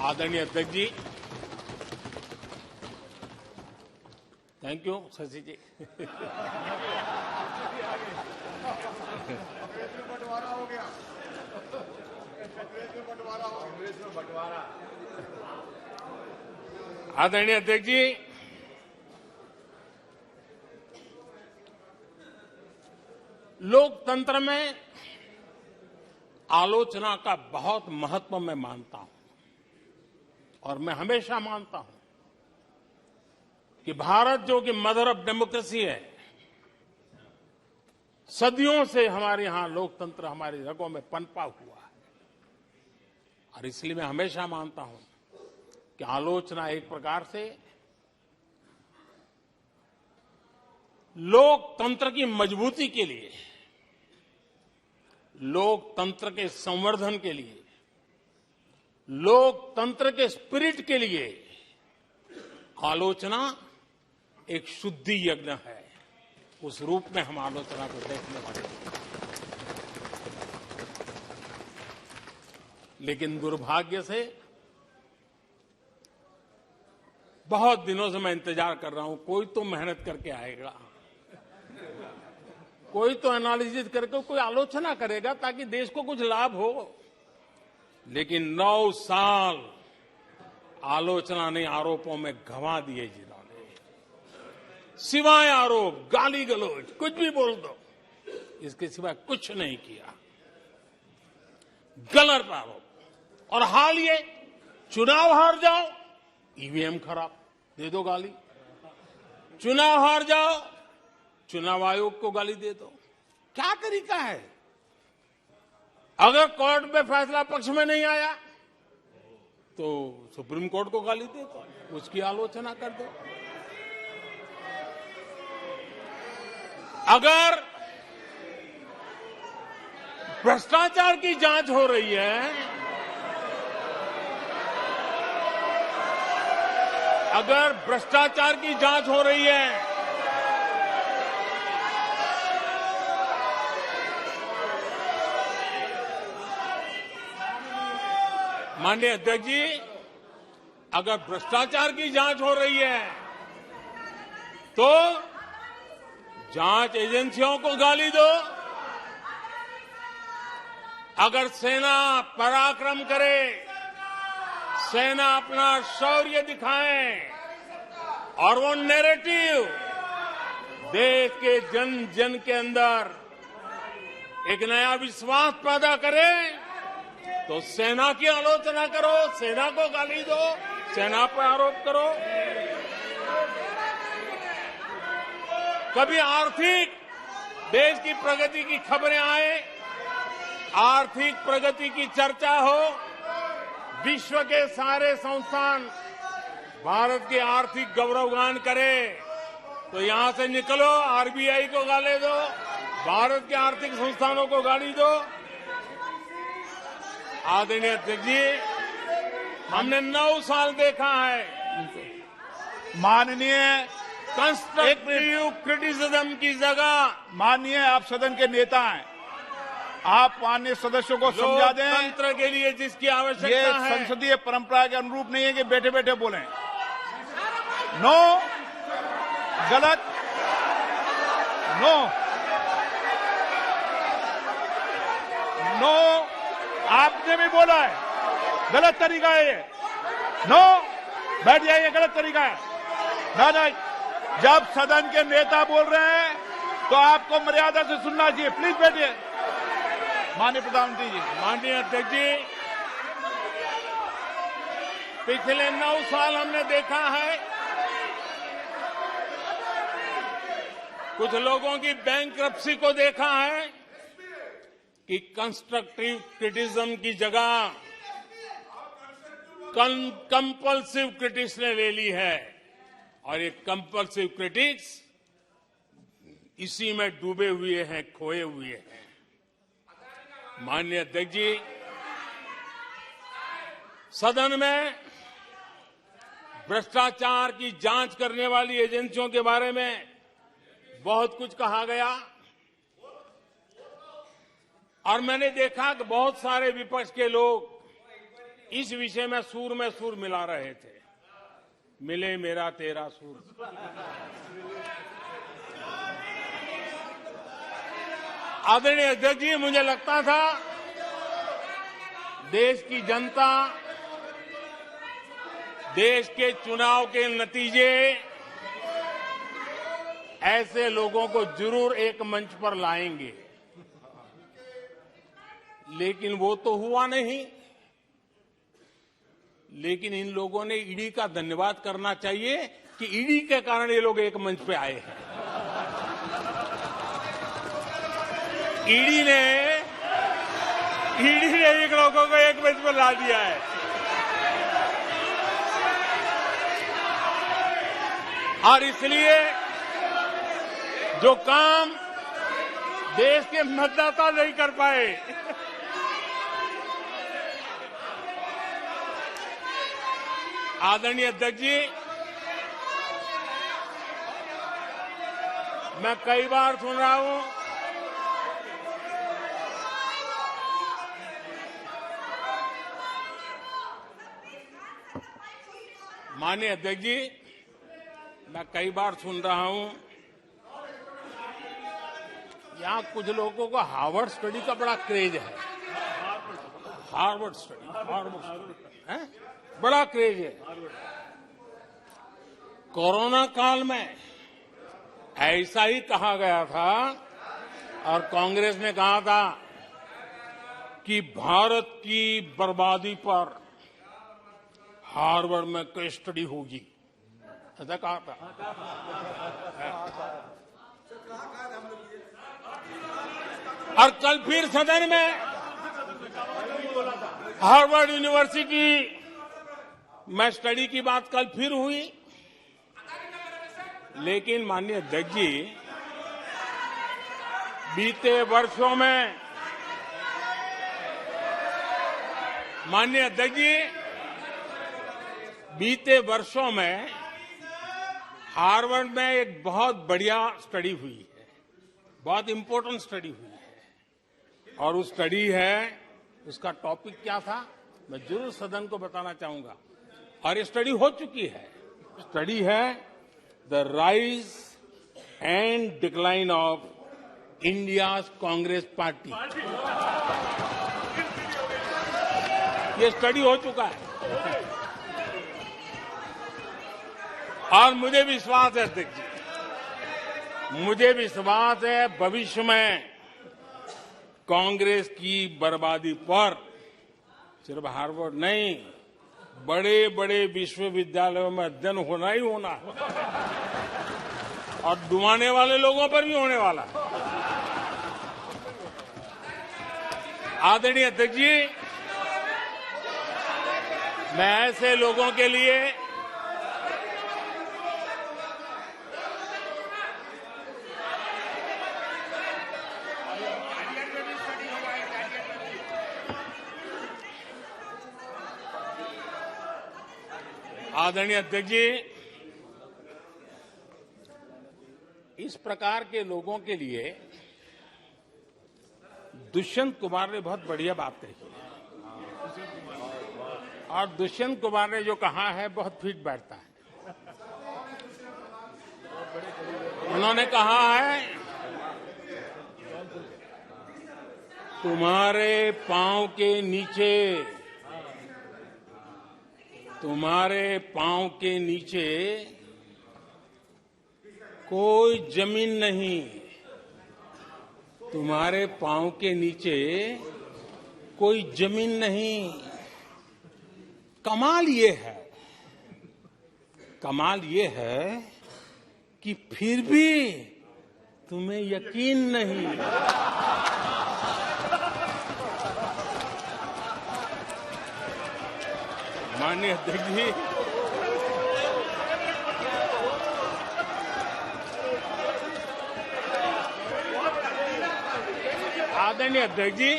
Speaker 1: आदरणीय अध्यक्ष जी, थैंक यू शशि जी। आदरणीय अध्यक्ष जी, लोकतंत्र में आलोचना का बहुत महत्व मैं मानता हूं और मैं हमेशा मानता हूं कि भारत जो कि मदर ऑफ डेमोक्रेसी है, सदियों से हमारे यहां लोकतंत्र हमारी रगों में पनपा हुआ है और इसलिए मैं हमेशा मानता हूं कि आलोचना एक प्रकार से लोकतंत्र की मजबूती के लिए, लोकतंत्र के संवर्धन के लिए, लोकतंत्र के स्पिरिट के लिए आलोचना एक शुद्धि यज्ञ है। उस रूप में हम आलोचना को देखने वाले हैं। लेकिन दुर्भाग्य से बहुत दिनों से मैं इंतजार कर रहा हूं, कोई तो मेहनत करके आएगा कोई तो एनालिसिस करके कोई आलोचना करेगा ताकि देश को कुछ लाभ हो, लेकिन 9 साल आलोचना नहीं, आरोपों में गंवा दिए जिन्होंने, सिवाय आरोप, गाली गलौज, कुछ भी बोल दो, इसके सिवाय कुछ नहीं किया। गलत आरोप। और हाल ये चुनाव हार जाओ, ईवीएम खराब, दे दो गाली। चुनाव हार जाओ, चुनाव आयोग को गाली दे दो। क्या तरीका है? अगर कोर्ट में फैसला पक्ष में नहीं आया तो सुप्रीम कोर्ट को गाली दे दो, उसकी आलोचना कर दो। अगर भ्रष्टाचार की जांच हो रही है, अगर भ्रष्टाचार की जांच हो रही है, माननीय अध्यक्ष जी, अगर भ्रष्टाचार की जांच हो रही है तो जांच एजेंसियों को गाली दो। अगर सेना पराक्रम करे, सेना अपना शौर्य दिखाए और वो नैरेटिव देश के जन जन के अंदर एक नया विश्वास पैदा करे, तो सेना की आलोचना करो, सेना को गाली दो, सेना पर आरोप करो। कभी आर्थिक देश की प्रगति की खबरें आए, आर्थिक प्रगति की चर्चा हो, विश्व के सारे संस्थान भारत के आर्थिक गौरवगान करे, तो यहां से निकलो, आरबीआई को गाली दो, भारत के आर्थिक संस्थानों को गाली दो। आदरणीय अध्यक्ष जी, हमने 9 साल देखा है,
Speaker 2: माननीय
Speaker 1: कंस्ट्रक्टिव क्रिटिसिज्म की जगह,
Speaker 2: माननीय आप सदन के नेता हैं, आप माननीय सदस्यों को समझा दें।
Speaker 1: लोकतंत्र के लिए जिसकी
Speaker 2: ये
Speaker 1: आवश्यकता है,
Speaker 2: संसदीय परंपरा के अनुरूप नहीं है कि बैठे बैठे बोलें। नो, गलत, नो, नो, आपने भी बोला है, गलत तरीका है ये। नो, बैठ जाइए, गलत तरीका है। ना, जब सदन के नेता बोल रहे हैं तो आपको मर्यादा से सुनना चाहिए। प्लीज बैठिए। माननीय प्रधानमंत्री जी।
Speaker 1: माननीय अध्यक्ष जी, पिछले 9 साल हमने देखा है कुछ लोगों की बैंक्रप्सी को देखा है कि कंस्ट्रक्टिव क्रिटिसिज्म की जगह कंपल्सिव क्रिटिक्स ने ले ली है, और ये कंपल्सिव क्रिटिक्स इसी में डूबे हुए हैं, खोए हुए हैं। माननीय अध्यक्ष जी, सदन में भ्रष्टाचार की जांच करने वाली एजेंसियों के बारे में बहुत कुछ कहा गया, और मैंने देखा कि बहुत सारे विपक्ष के लोग इस विषय में सुर मिला रहे थे। मिले मेरा तेरा सुर। आदरणीय अध्यक्ष जी, मुझे लगता था देश की जनता, देश के चुनाव के नतीजे ऐसे लोगों को जरूर एक मंच पर लाएंगे, लेकिन वो तो हुआ नहीं। लेकिन इन लोगों ने ईडी का धन्यवाद करना चाहिए कि ईडी के कारण ये लोग एक मंच पे आए हैं। ईडी ने इन लोगों को एक मंच पर ला दिया है। और इसलिए जो काम देश के मतदाता नहीं कर पाए, आदरणीय अध्यक्ष जी, मैं कई बार सुन रहा हूं माननीय अध्यक्ष जी, मैं कई बार सुन रहा हूं यहाँ कुछ लोगों को हार्वर्ड स्टडी का बड़ा क्रेज है। हार्वर्ड स्टडी है, बड़ा क्रेज है। कोरोना काल में ऐसा ही कहा गया था और कांग्रेस ने कहा था कि भारत की बर्बादी पर हार्वर्ड में केस स्टडी होगी, ऐसा कहा था। और कल फिर सदन में हार्वर्ड यूनिवर्सिटी में स्टडी की बात कल फिर हुई। लेकिन माननीय अध्यक्ष जी, बीते वर्षों में माननीय अध्यक्ष जी, बीते वर्षों में हार्वर्ड में एक बहुत बढ़िया स्टडी हुई है, बहुत इंपॉर्टेंट स्टडी हुई है। और उस स्टडी है, उसका टॉपिक क्या था मैं जरूर सदन को बताना चाहूंगा। और ये स्टडी हो चुकी है। स्टडी है the rise and decline of India's Congress party. ये स्टडी हो चुका है और मुझे विश्वास है अध्यक्ष जी, मुझे विश्वास है भविष्य में कांग्रेस की बर्बादी पर सिर्फ हार्वर्ड नहीं, बड़े बड़े विश्वविद्यालयों में अध्ययन होना ही होना है और डुबाने वाले लोगों पर भी होने वाला है। आदरणीय अध्यक्ष जी, मैं ऐसे लोगों के लिए आदरणीय अध्यक्ष जी, इस प्रकार के लोगों के लिए दुष्यंत कुमार ने बहुत बढ़िया बात कही और दुष्यंत कुमार ने जो कहा है बहुत फिट बैठता है। उन्होंने कहा है, तुम्हारे पांव के नीचे, तुम्हारे पांव के नीचे कोई जमीन नहीं, तुम्हारे पांव के नीचे कोई जमीन नहीं। कमाल ये है, कमाल ये है कि फिर भी तुम्हें यकीन नहीं। माननीय अध्यक्ष जी, आदरणीय अध्यक्ष जी,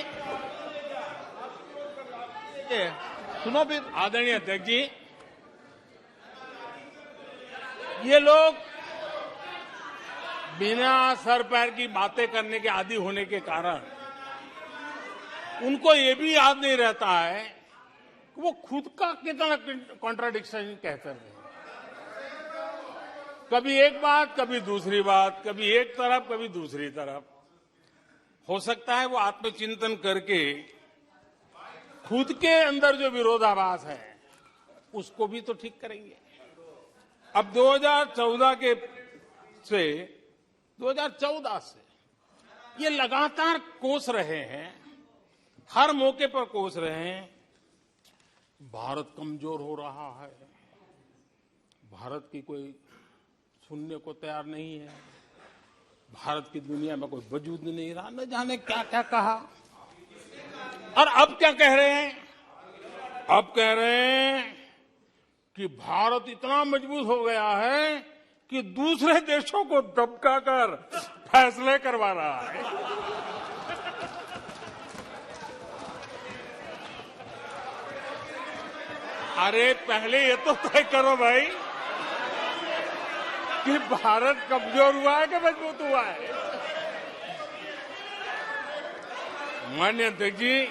Speaker 1: सुनो भी, आदरणीय अध्यक्ष जी, ये लोग बिना सर पैर की बातें करने के आदी होने के कारण उनको ये भी याद नहीं रहता है कि वो खुद का कितना कॉन्ट्राडिक्शन कहते हैं। कभी एक बात, कभी दूसरी बात, कभी एक तरफ, कभी दूसरी तरफ। हो सकता है वो आत्मचिंतन करके खुद के अंदर जो विरोधाभास है उसको भी तो ठीक करेंगे। अब 2014 से ये लगातार कोस रहे हैं, हर मौके पर कोस रहे हैं, भारत कमजोर हो रहा है, भारत की कोई सुनने को तैयार नहीं है, भारत की दुनिया में कोई वजूद नहीं रहा, न जाने क्या क्या कहा। और अब क्या कह रहे हैं? अब कह रहे हैं कि भारत इतना मजबूत हो गया है कि दूसरे देशों को दबकाकर फैसले करवा रहा है। अरे पहले ये तो तय करो भाई कि भारत कमजोर हुआ है कि मजबूत हुआ है। माननीय अध्यक्ष जी,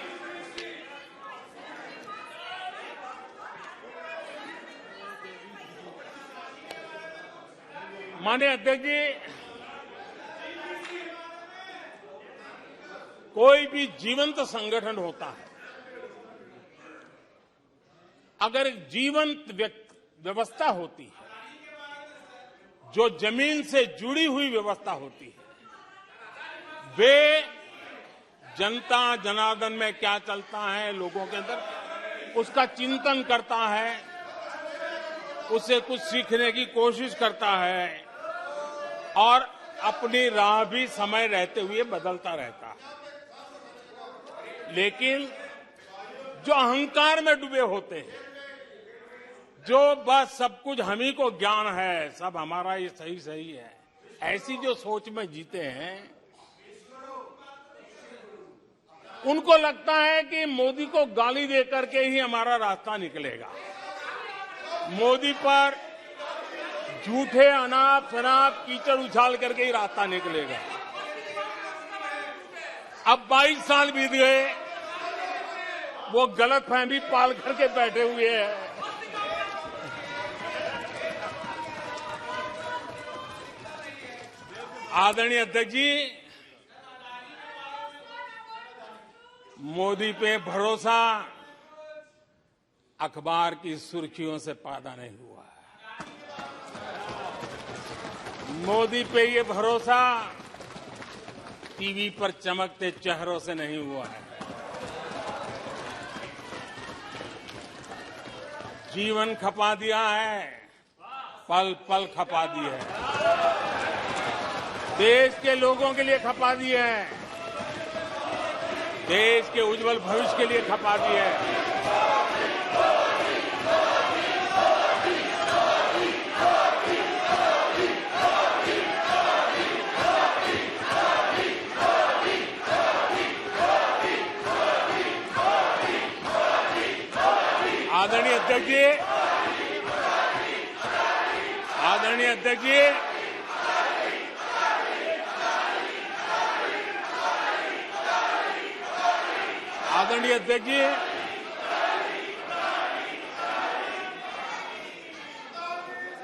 Speaker 1: माननीय अध्यक्ष जी, कोई भी जीवंत संगठन होता है, अगर एक जीवंत व्यवस्था होती है, जो जमीन से जुड़ी हुई व्यवस्था होती है, वे जनता जनार्दन में क्या चलता है, लोगों के अंदर उसका चिंतन करता है, उससे कुछ सीखने की कोशिश करता है और अपनी राह भी समय रहते हुए बदलता रहता है। लेकिन जो अहंकार में डूबे होते हैं, जो बस सब कुछ हम ही को ज्ञान है, सब हमारा ये सही सही है, ऐसी जो सोच में जीते हैं, उनको लगता है कि मोदी को गाली दे करके ही हमारा रास्ता निकलेगा। मोदी पर झूठे अनाप शनाप कीचड़ उछाल करके ही रास्ता निकलेगा। अब 22 साल बीत गए, वो गलतफहमी पाल करके बैठे हुए हैं। आदरणीय अध्यक्ष जी, मोदी पे भरोसा अखबार की सुर्खियों से पैदा नहीं हुआ है। मोदी पे ये भरोसा टीवी पर चमकते चेहरों से नहीं हुआ है। जीवन खपा दिया है, पल पल खपा दी है, देश के लोगों के लिए खपा दी है, देश के उज्जवल भविष्य के लिए खपा दी है। आदरणीय अध्यक्ष जी, आदरणीय अध्यक्ष जी, आदरणीय अध्यक्ष जी,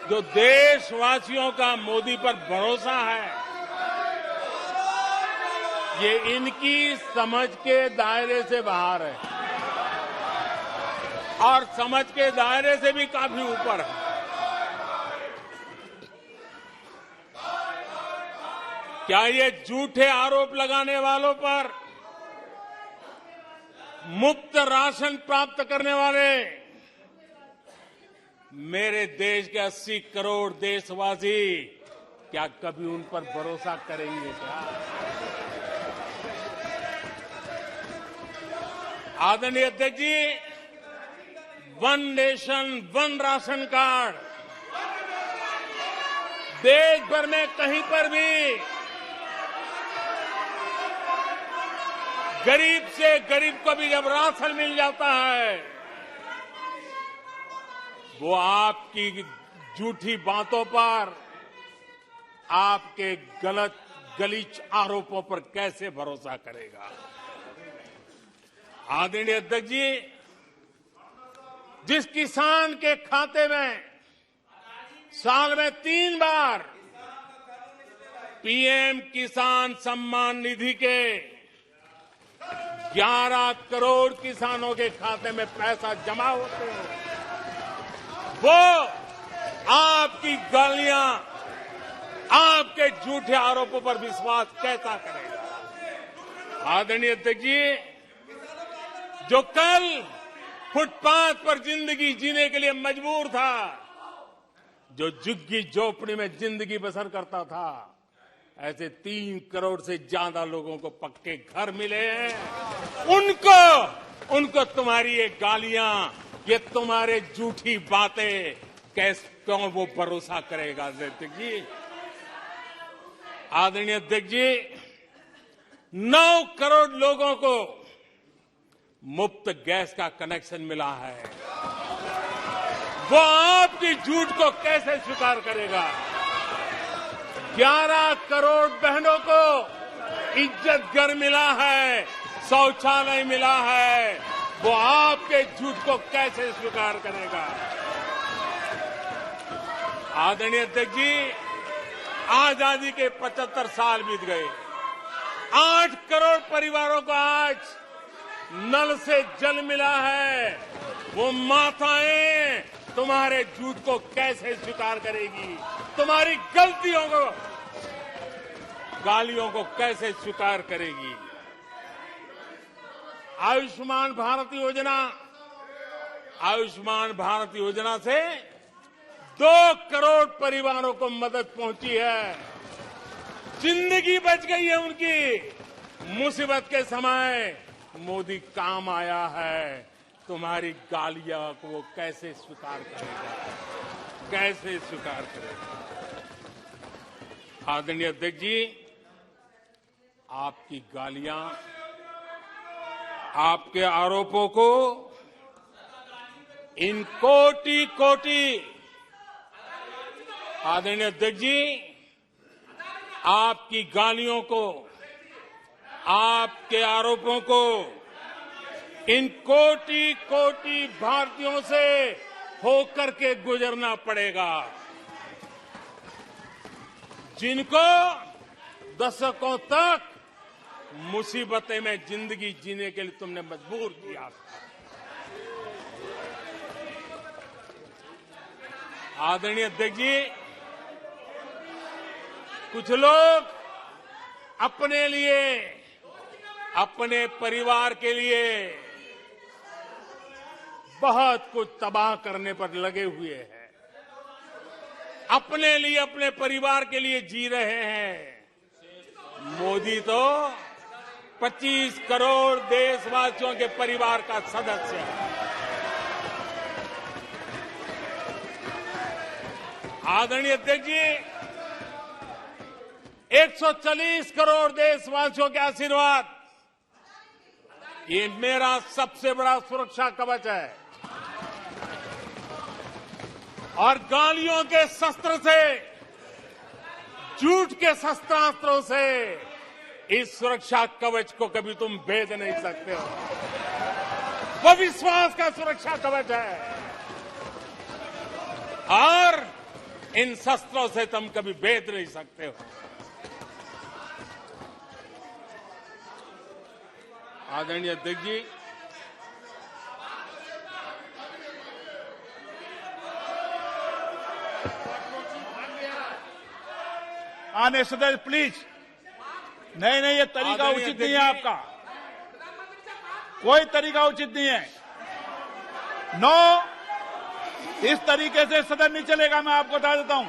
Speaker 1: जो देशवासियों का मोदी पर भरोसा है, ये इनकी समझ के दायरे से बाहर है और समझ के दायरे से भी काफी ऊपर है। क्या ये झूठे आरोप लगाने वालों पर मुफ्त राशन प्राप्त करने वाले मेरे देश के 80 करोड़ देशवासी क्या कभी उन पर भरोसा करेंगे क्या? आदरणीय अध्यक्ष जी, one nation one ration card देश भर में कहीं पर भी गरीब से गरीब को भी जब राशन मिल जाता है, वो आपकी झूठी बातों पर, आपके गलत गलीच आरोपों पर कैसे भरोसा करेगा? आदरणीय अध्यक्ष जी, जिस किसान के खाते में साल में 3 बार पीएम किसान सम्मान निधि के 11 करोड़ किसानों के खाते में पैसा जमा होते हैं, वो आपकी गालियां, आपके झूठे आरोपों पर विश्वास कैसा करेगा? आदरणीय अध्यक्ष जी, जो कल फुटपाथ पर जिंदगी जीने के लिए मजबूर था, जो झुग्गी झोपड़ी में जिंदगी बसर करता था, ऐसे 3 करोड़ से ज्यादा लोगों को पक्के घर मिले हैं। उनको तुम्हारी ये गालियां, ये तुम्हारे झूठी बातें क्यों वो भरोसा करेगा? अध्यक्ष जी, आदरणीय अध्यक्ष जी, 9 करोड़ लोगों को मुफ्त गैस का कनेक्शन मिला है, वो आपकी झूठ को कैसे स्वीकार करेगा? 11 करोड़ बहनों को इज्जत घर मिला है, शौचालय मिला है, वो आपके झूठ को कैसे स्वीकार करेगा? आदरणीय अध्यक्ष जी, आजादी के 75 साल बीत गए, 8 करोड़ परिवारों को आज नल से जल मिला है। वो माताएं तुम्हारे झूठ को कैसे स्वीकार करेगी? तुम्हारी गलतियों को, गालियों को कैसे स्वीकार करेगी? आयुष्मान भारत योजना से 2 करोड़ परिवारों को मदद पहुंची है। जिंदगी बच गई है उनकी। मुसीबत के समय मोदी काम आया है। तुम्हारी गालियां को वो कैसे स्वीकार करेगा? कैसे स्वीकार करेगा? आदरणीय अध्यक्ष जी, आपकी गालियां, आपके आरोपों को इन कोटि आदरणीय अध्यक्ष जी, आपकी गालियों को, आपके आरोपों को इन कोटि भारतीयों से होकर के गुजरना पड़ेगा, जिनको दशकों तक मुसीबतें में जिंदगी जीने के लिए तुमने मजबूर किया था। आदरणीय अध्यक्ष जी, कुछ लोग अपने लिए, अपने परिवार के लिए बहुत कुछ तबाह करने पर लगे हुए हैं। अपने लिए, अपने परिवार के लिए जी रहे हैं। मोदी तो 25 करोड़ देशवासियों के परिवार का सदस्य है। आदरणीय अध्यक्ष जी, 140 करोड़ देशवासियों के आशीर्वाद, ये मेरा सबसे बड़ा सुरक्षा कवच है। और गालियों के शस्त्र से, झूठ के शस्त्रास्त्रों से इस सुरक्षा कवच को कभी तुम भेद नहीं सकते हो। वो विश्वास का सुरक्षा कवच है और इन शस्त्रों से तुम कभी भेद नहीं सकते हो। आदरणीय अध्यक्ष जी,
Speaker 2: आने सदस्य प्लीज। नहीं, ये तरीका उचित नहीं है आपका। कोई तरीका उचित नहीं है। नो, इस तरीके से सदन नहीं चलेगा। मैं आपको बता देता हूं,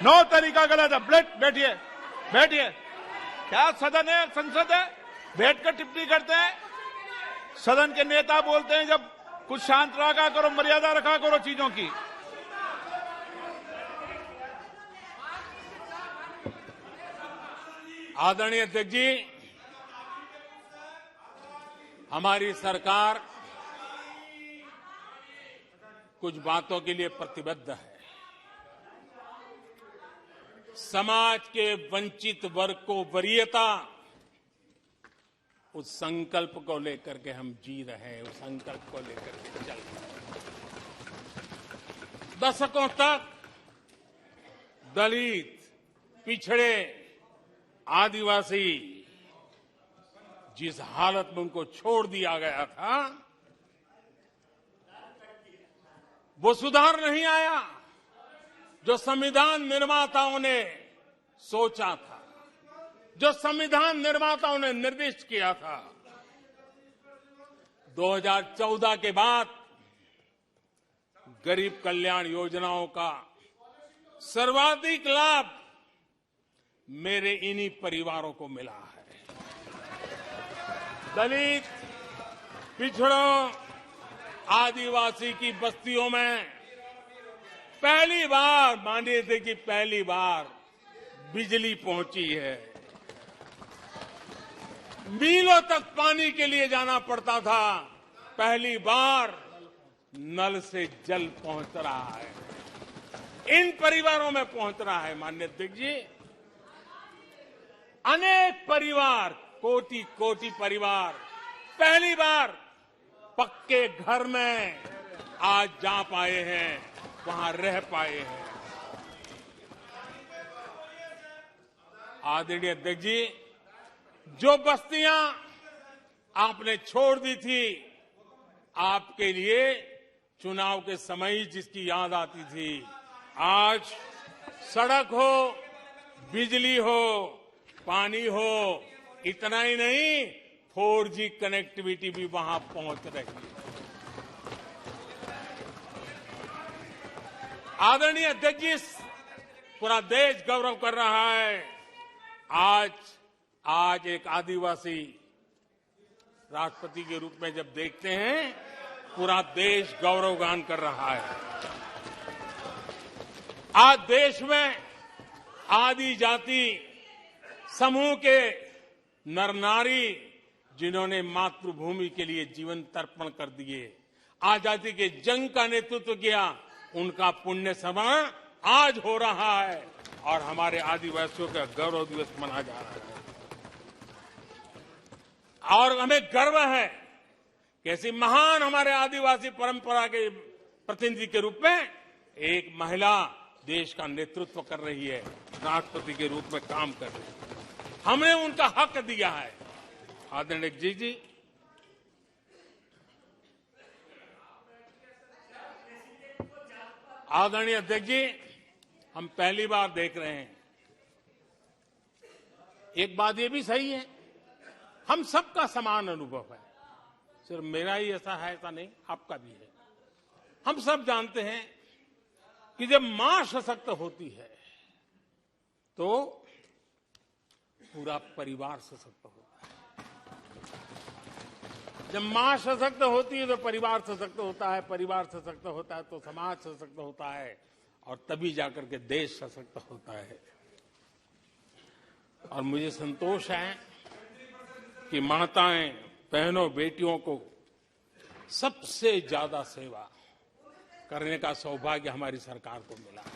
Speaker 2: नो, तरीका गलत है। बैठिए, बैठिए। क्या सदन है? संसद है? बैठकर टिप्पणी करते हैं। सदन के नेता बोलते हैं जब कुछ शांत रखा करो, मर्यादा रखा करो चीजों की।
Speaker 1: आदरणीय अध्यक्ष जी, हमारी सरकार कुछ बातों के लिए प्रतिबद्ध है। समाज के वंचित वर्ग को वरीयता, उस संकल्प को लेकर के हम जी रहे हैं, उस संकल्प को लेकर के चल रहे हैं। दशकों तक दलित, पिछड़े, आदिवासी जिस हालत में उनको छोड़ दिया गया था, वो सुधार नहीं आया जो संविधान निर्माताओं ने सोचा था, जो संविधान निर्माताओं ने निर्दिष्ट किया था। 2014 के बाद गरीब कल्याण योजनाओं का सर्वाधिक लाभ मेरे इन्हीं परिवारों को मिला है। दलित, पिछड़ों, आदिवासी की बस्तियों में पहली बार, मानिए थे कि पहली बार बिजली पहुंची है। मीलों तक पानी के लिए जाना पड़ता था, पहली बार नल से जल पहुंच रहा है। इन परिवारों में पहुंच रहा है। माननीय अध्यक्ष जी, अनेक परिवार, कोटि परिवार पहली बार पक्के घर में आज जा पाए हैं, वहां रह पाए हैं। आदरणीय अध्यक्ष जी, जो बस्तियां आपने छोड़ दी थी, आपके लिए चुनाव के समय ही जिसकी याद आती थी, आज सड़क हो, बिजली हो, पानी हो, इतना ही नहीं 4G कनेक्टिविटी भी वहां पहुंच रही है। आदरणीय अध्यक्ष जी, पूरा देश गौरव कर रहा है। आज एक आदिवासी राष्ट्रपति के रूप में जब देखते हैं, पूरा देश गौरवगान कर रहा है। आज देश में आदि जाति समूह के नर नारी, जिन्होंने मातृभूमि के लिए जीवन तर्पण कर दिए, आजादी के जंग का नेतृत्व किया, उनका पुण्य स्मरण आज हो रहा है और हमारे आदिवासियों का गौरव दिवस मनाया जा रहा है। और हमें गर्व है कि ऐसी महान हमारे आदिवासी परंपरा के प्रतिनिधि के रूप में एक महिला देश का नेतृत्व कर रही है, राष्ट्रपति के रूप में काम कर रही है। हमने उनका हक दिया है। आदरणीय जी, आदरणीय अध्यक्ष जी, हम पहली बार देख रहे हैं। एक बात ये भी सही है, हम सबका समान अनुभव है, सिर्फ मेरा ही ऐसा है ऐसा नहीं, आपका भी है। हम सब जानते हैं कि जब मां सशक्त होती है तो पूरा परिवार सशक्त होता है। जब मां सशक्त होती है तो परिवार सशक्त होता है, परिवार सशक्त होता है तो समाज सशक्त होता है, और तभी जाकर के देश सशक्त होता है। और मुझे संतोष है कि माताएं, बहनों, बेटियों को सबसे ज्यादा सेवा करने का सौभाग्य हमारी सरकार को मिला है।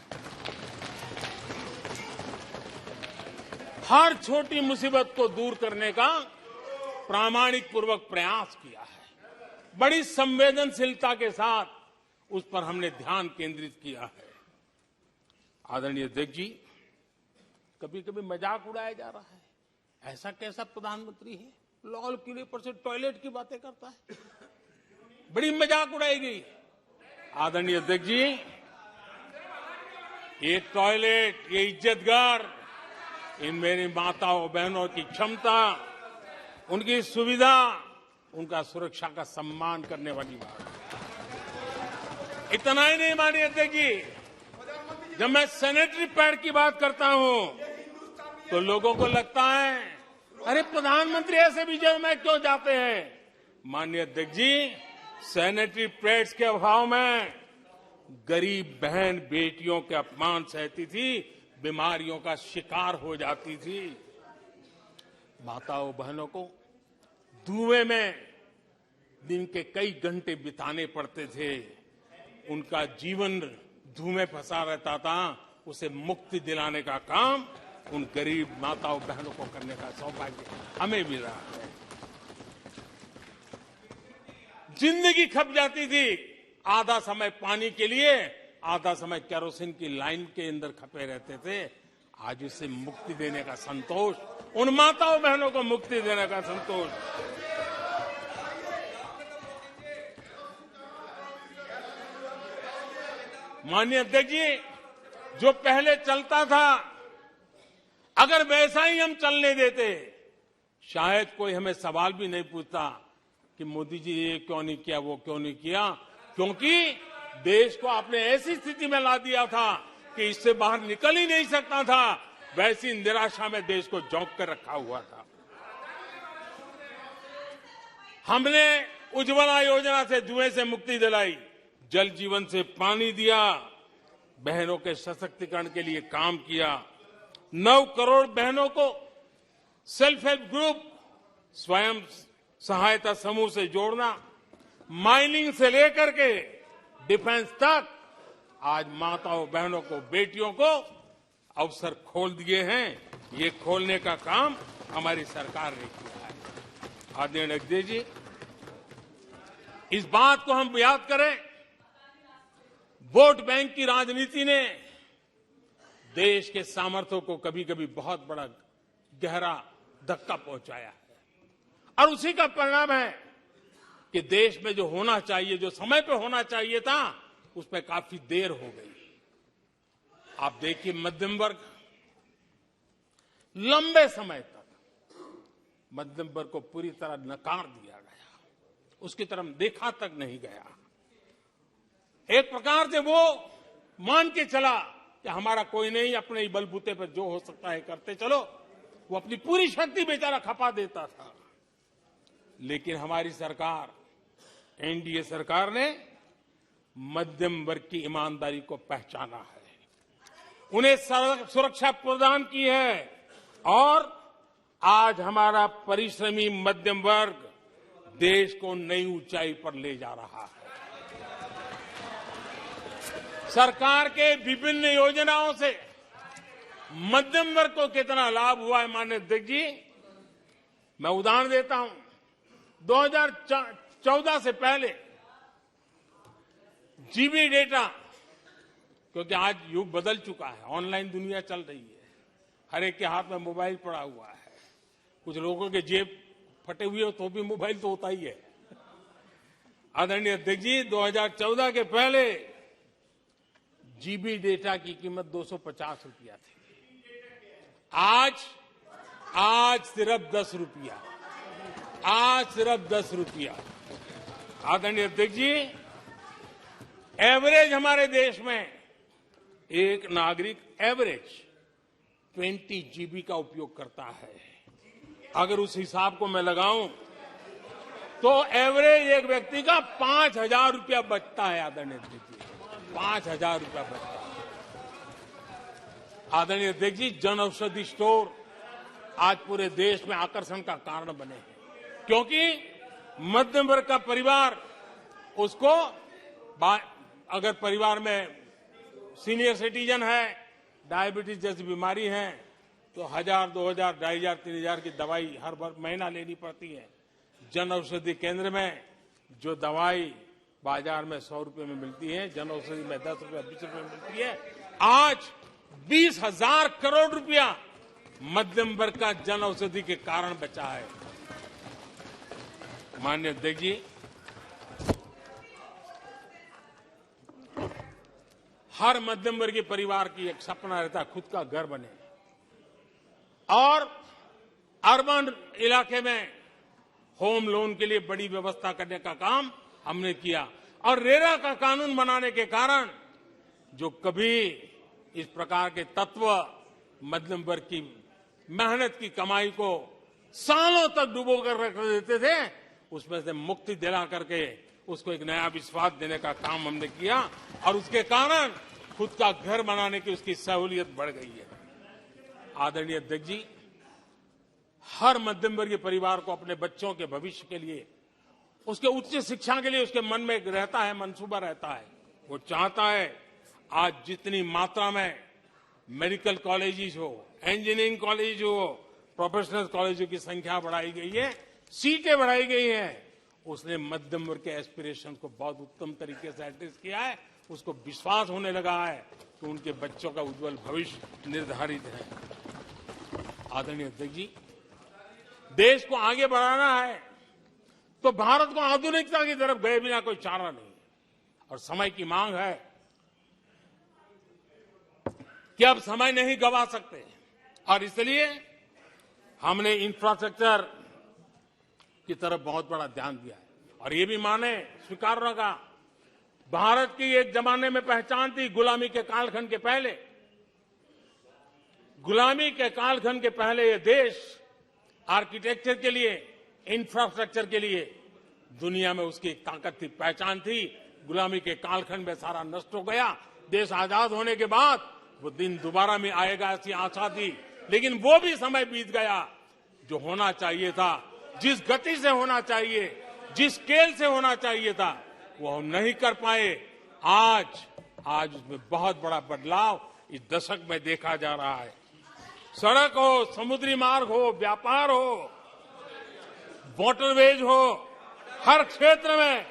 Speaker 1: हर छोटी मुसीबत को दूर करने का प्रामाणिक पूर्वक प्रयास किया है। बड़ी संवेदनशीलता के साथ उस पर हमने ध्यान केंद्रित किया है। आदरणीय अध्यक्ष जी, कभी कभी मजाक उड़ाया जा रहा है, ऐसा कैसा प्रधानमंत्री है, लाल किले पर से टॉयलेट की बातें करता है, बड़ी मजाक उड़ाई गई। आदरणीय अध्यक्ष जी, ये टॉयलेट, ये इज्जतगार, इन मेरी माताओं बहनों की क्षमता, उनकी सुविधा, उनका सुरक्षा का सम्मान करने वाली बात है। इतना ही नहीं माननीय अध्यक्ष जी, जब मैं सैनिटरी पैड की बात करता हूं तो लोगों को लगता है अरे प्रधानमंत्री ऐसे विजय में क्यों जाते हैं। माननीय अध्यक्ष जी, सैनिटरी पैड्स के अभाव में गरीब बहन बेटियों के अपमान सहती थी, बीमारियों का शिकार हो जाती थी। माताओं बहनों को धुएं में दिन के कई घंटे बिताने पड़ते थे, उनका जीवन धुएं फंसा रहता था, उसे मुक्ति दिलाने का काम उन गरीब माताओं बहनों को करने का सौभाग्य हमें मिला है। जिंदगी खप जाती थी, आधा समय पानी के लिए, आधा समय केरोसिन की लाइन के अंदर खपे रहते थे। आज उसे मुक्ति देने का संतोष, उन माताओं बहनों को मुक्ति देने का संतोष। माननीय अध्यक्ष जी, जो पहले चलता था, अगर वैसा ही हम चलने देते, शायद कोई हमें सवाल भी नहीं पूछता कि मोदी जी ये क्यों नहीं किया, वो क्यों नहीं किया, क्योंकि देश को आपने ऐसी स्थिति में ला दिया था कि इससे बाहर निकल ही नहीं सकता था। वैसी निराशा में देश को झोंक कर रखा हुआ था। हमने उज्ज्वला योजना से धुएं से मुक्ति दिलाई, जल जीवन से पानी दिया, बहनों के सशक्तिकरण के लिए काम किया। 9 करोड़ बहनों को सेल्फ हेल्प ग्रुप, स्वयं सहायता समूह से जोड़ना, माइनिंग से लेकर के डिफेंस तक, आज माताओं बहनों को, बेटियों को अवसर खोल दिए हैं। ये खोलने का काम हमारी सरकार ने किया है। आदरणीय अध्यक्ष जी, इस बात को हम याद करें, वोट बैंक की राजनीति ने देश के सामर्थ्य को कभी कभी बहुत बड़ा गहरा धक्का पहुंचाया है। और उसी का परिणाम है कि देश में जो होना चाहिए, जो समय पे होना चाहिए था, उस पर काफी देर हो गई। आप देखिए, मध्यम वर्ग लंबे समय तक मध्यम वर्ग को पूरी तरह नकार दिया गया, उसकी तरफ देखा तक नहीं गया। एक प्रकार से वो मान के चला कि हमारा कोई नहीं, अपने ही बलबूते पर जो हो सकता है करते चलो। वो अपनी पूरी शक्ति बेचारा खपा देता था। लेकिन हमारी सरकार, एनडीए सरकार ने मध्यम वर्ग की ईमानदारी को पहचाना है, उन्हें सुरक्षा प्रदान की है, और आज हमारा परिश्रमी मध्यम वर्ग देश को नई ऊंचाई पर ले जा रहा है। सरकार के विभिन्न योजनाओं से मध्यम वर्ग को कितना लाभ हुआ है, माननीय अध्यक्ष जी, मैं उदाहरण देता हूं। 2014 से पहले जीबी डेटा, क्योंकि आज युग बदल चुका है, ऑनलाइन दुनिया चल रही है, हर एक के हाथ में मोबाइल पड़ा हुआ है, कुछ लोगों के जेब फटे हुए हो तो भी मोबाइल तो होता ही है। आदरणीय अध्यक्ष जी, 2014 के पहले जीबी डेटा की कीमत 250 रुपया थी, आज सिर्फ 10 रुपया, आज सिर्फ 10 रुपया। आदरणीय अध्यक्ष जी, एवरेज हमारे देश में एक नागरिक एवरेज 20 जीबी का उपयोग करता है। अगर उस हिसाब को मैं लगाऊं तो एवरेज एक व्यक्ति का 5,000 रुपया बचता है। आदरणीय अध्यक्ष जी, 5,000 रुपया बचता है। आदरणीय अध्यक्ष जी, जन औषधि स्टोर आज पूरे देश में आकर्षण का कारण बने हैं, क्योंकि मध्यम वर्ग का परिवार, उसको अगर परिवार में सीनियर सिटीजन है, डायबिटीज जैसी बीमारी है, तो 1,000, 2,000, 2,500, 3,000 की दवाई हर महीना लेनी पड़ती है। जन औषधि केंद्र में जो दवाई बाजार में 100 रुपए में मिलती है, जन औषधि में 10 रुपए, 20 रुपए में मिलती है। आज 20,000 करोड़ रुपया मध्यम वर्ग का जन औषधि के कारण बचा है। माननीय अध्यक्ष जी, हर मध्यम वर्गीय परिवार की एक सपना रहता है खुद का घर बने, और अर्बन इलाके में होम लोन के लिए बड़ी व्यवस्था करने का काम हमने किया, और रेरा का कानून बनाने के कारण जो कभी इस प्रकार के तत्व मध्यम वर्ग की मेहनत की कमाई को सालों तक डुबो कर रख देते थे, उसमें से मुक्ति दिला करके उसको एक नया विश्वास देने का काम हमने किया, और उसके कारण खुद का घर बनाने की उसकी सहूलियत बढ़ गई है। आदरणीय अध्यक्ष जी, हर मध्यम वर्गीय परिवार को अपने बच्चों के भविष्य के लिए, उसके उच्च शिक्षा के लिए उसके मन में रहता है, मंसूबा रहता है। वो चाहता है आज जितनी मात्रा में मेडिकल कॉलेजेस हो, इंजीनियरिंग कॉलेज हो, प्रोफेशनल कॉलेजों की संख्या बढ़ाई गई है, सीटें बढ़ाई गई हैं, उसने मध्यम वर्ग के एस्पिरेशन को बहुत उत्तम तरीके से एड्रेस किया है। उसको विश्वास होने लगा है कि उनके बच्चों का उज्जवल भविष्य निर्धारित है। आदरणीय अध्यक्ष जी, देश को आगे बढ़ाना है तो भारत को आधुनिकता की तरफ गए बिना कोई चारा नहीं, और समय की मांग है कि अब समय नहीं गवा सकते, और इसलिए हमने इंफ्रास्ट्रक्चर की तरफ बहुत बड़ा ध्यान दिया है। और ये भी माने, स्वीकार होगा, भारत की एक जमाने में पहचान थी गुलामी के कालखंड के पहले। गुलामी के कालखंड के पहले ये देश आर्किटेक्चर के लिए, इंफ्रास्ट्रक्चर के लिए दुनिया में उसकी एक ताकत थी, पहचान थी। गुलामी के कालखंड में सारा नष्ट हो गया। देश आजाद होने के बाद वो दिन दोबारा में आएगा ऐसी आशा थी, लेकिन वो भी समय बीत गया। जो होना चाहिए था, जिस गति से होना चाहिए, जिस स्केल से होना चाहिए था, वो हम नहीं कर पाए। आज उसमें बहुत बड़ा बदलाव इस दशक में देखा जा रहा है। सड़क हो, समुद्री मार्ग हो, व्यापार हो, वाटरवेज हो, हर क्षेत्र में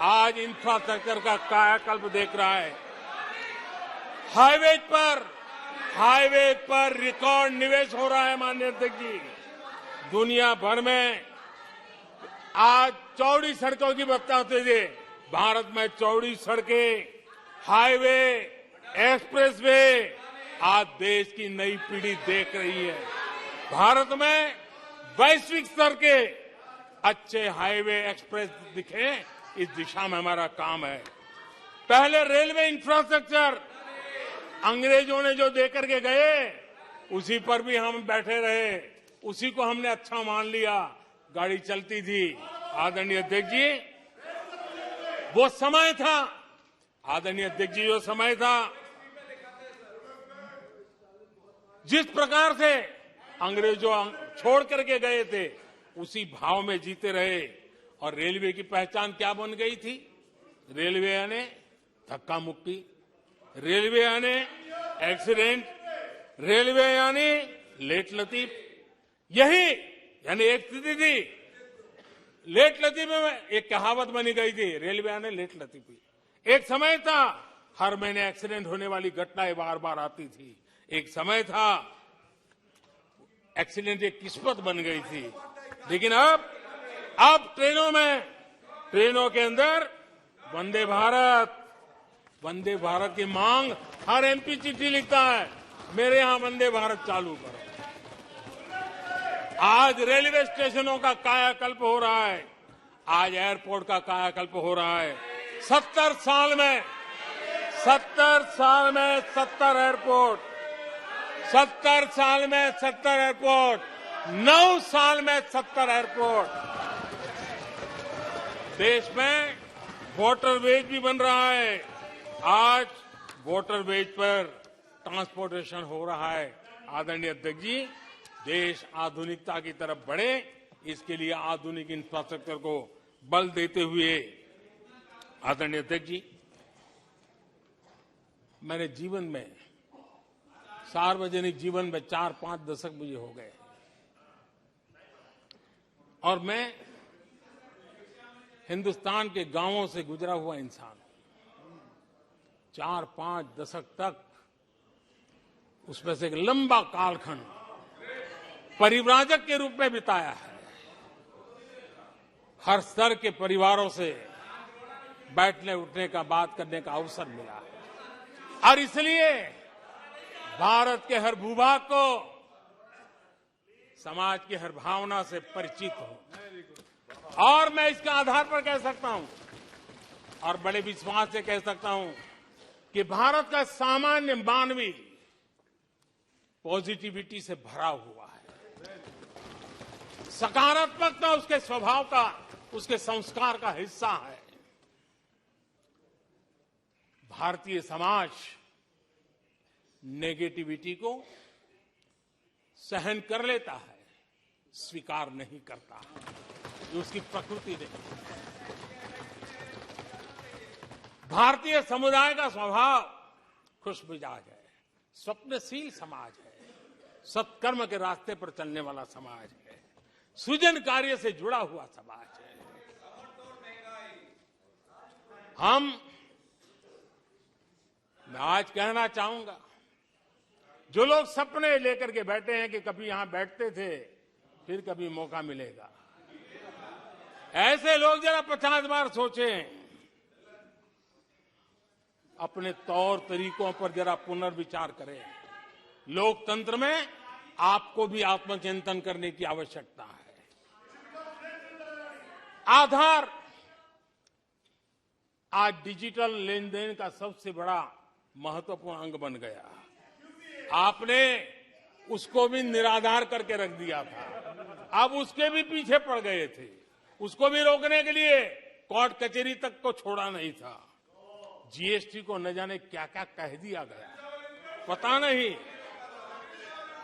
Speaker 1: आज इंफ्रास्ट्रक्चर का कायाकल्प देख रहा है। हाईवे पर रिकॉर्ड निवेश हो रहा है। माननीय अध्यक्ष जी, दुनिया भर में आज चौड़ी सड़कों की बात होती थी। भारत में चौड़ी सड़कें, हाईवे, एक्सप्रेसवे आज देश की नई पीढ़ी देख रही है। भारत में वैश्विक स्तर के अच्छे हाईवे, एक्सप्रेस दिखे, इस दिशा में हमारा काम है। पहले रेलवे इंफ्रास्ट्रक्चर अंग्रेजों ने जो देकर के गए, उसी पर भी हम बैठे रहे, उसी को हमने अच्छा मान लिया, गाड़ी चलती थी। आदरणीय अध्यक्ष जी, वो समय था, आदरणीय अध्यक्ष जी, वो समय था जिस प्रकार से अंग्रेजों छोड़ करके गए थे, उसी भाव में जीते रहे। और रेलवे की पहचान क्या बन गई थी? रेलवे यानी धक्का मुक्की, रेलवे यानी एक्सीडेंट, रेलवे यानी लेट लतीफ। यही यानी एक स्थिति थी, लेट लतीफ में एक कहावत बनी गई थी, रेलवे यानी लेट लतीफी। एक समय था हर महीने एक्सीडेंट होने वाली घटनाएं बार बार आती थी। एक समय था एक्सीडेंट एक किस्मत बन गई थी। लेकिन अब ट्रेनों के अंदर वंदे भारत की मांग, हर एमपी चिट्ठी लिखता है, मेरे यहां वंदे भारत चालू करो। आज रेलवे स्टेशनों का कायाकल्प हो रहा है, आज एयरपोर्ट का कायाकल्प हो रहा है। 70 साल में 70 एयरपोर्ट, 70 साल में 70 एयरपोर्ट, 9 साल में 70 एयरपोर्ट। देश में वाटरवेज भी बन रहा है। आज वाटरवेज पर ट्रांसपोर्टेशन हो रहा है। आदरणीय अध्यक्ष जी, देश आधुनिकता की तरफ बढ़े, इसके लिए आधुनिक इंफ्रास्ट्रक्चर को बल देते हुए, आदरणीय अध्यक्ष जी, मैंने जीवन में, सार्वजनिक जीवन में 4-5 दशक मुझे हो गए, और मैं हिंदुस्तान के गांवों से गुजरा हुआ इंसान, 4-5 दशक तक उसमें से एक लंबा कालखंड परिव्राजक के रूप में बिताया है। हर स्तर के परिवारों से बैठने उठने का, बात करने का अवसर मिला है। और इसलिए भारत के हर भूभाग को, समाज की हर भावना से परिचित हूं। और मैं इसके आधार पर कह सकता हूं, और बड़े विश्वास से कह सकता हूं, कि भारत का सामान्य मानवी पॉजिटिविटी से भरा हुआ है। सकारात्मकता उसके स्वभाव का, उसके संस्कार का हिस्सा है। भारतीय समाज नेगेटिविटी को सहन कर लेता है, स्वीकार नहीं करता। ये उसकी प्रकृति नहीं। भारतीय समुदाय का स्वभाव खुशमिजाज है, स्वप्नशील समाज है, सत्कर्म के रास्ते पर चलने वाला समाज है, सृजन कार्य से जुड़ा हुआ समाज है। मैं आज कहना चाहूंगा, जो लोग सपने लेकर के बैठे हैं कि कभी यहां बैठते थे, फिर कभी मौका मिलेगा, ऐसे लोग जरा 50 बार सोचें, अपने तौर तरीकों पर जरा पुनर्विचार करें। लोकतंत्र में आपको भी आत्मचिंतन करने की आवश्यकता है। आधार आज डिजिटल लेन देन का सबसे बड़ा महत्वपूर्ण अंग बन गया। आपने उसको भी निराधार करके रख दिया था, अब उसके भी पीछे पड़ गए थे। उसको भी रोकने के लिए कोर्ट कचहरी तक को छोड़ा नहीं था। जीएसटी को न जाने क्या क्या कह दिया गया, पता नहीं।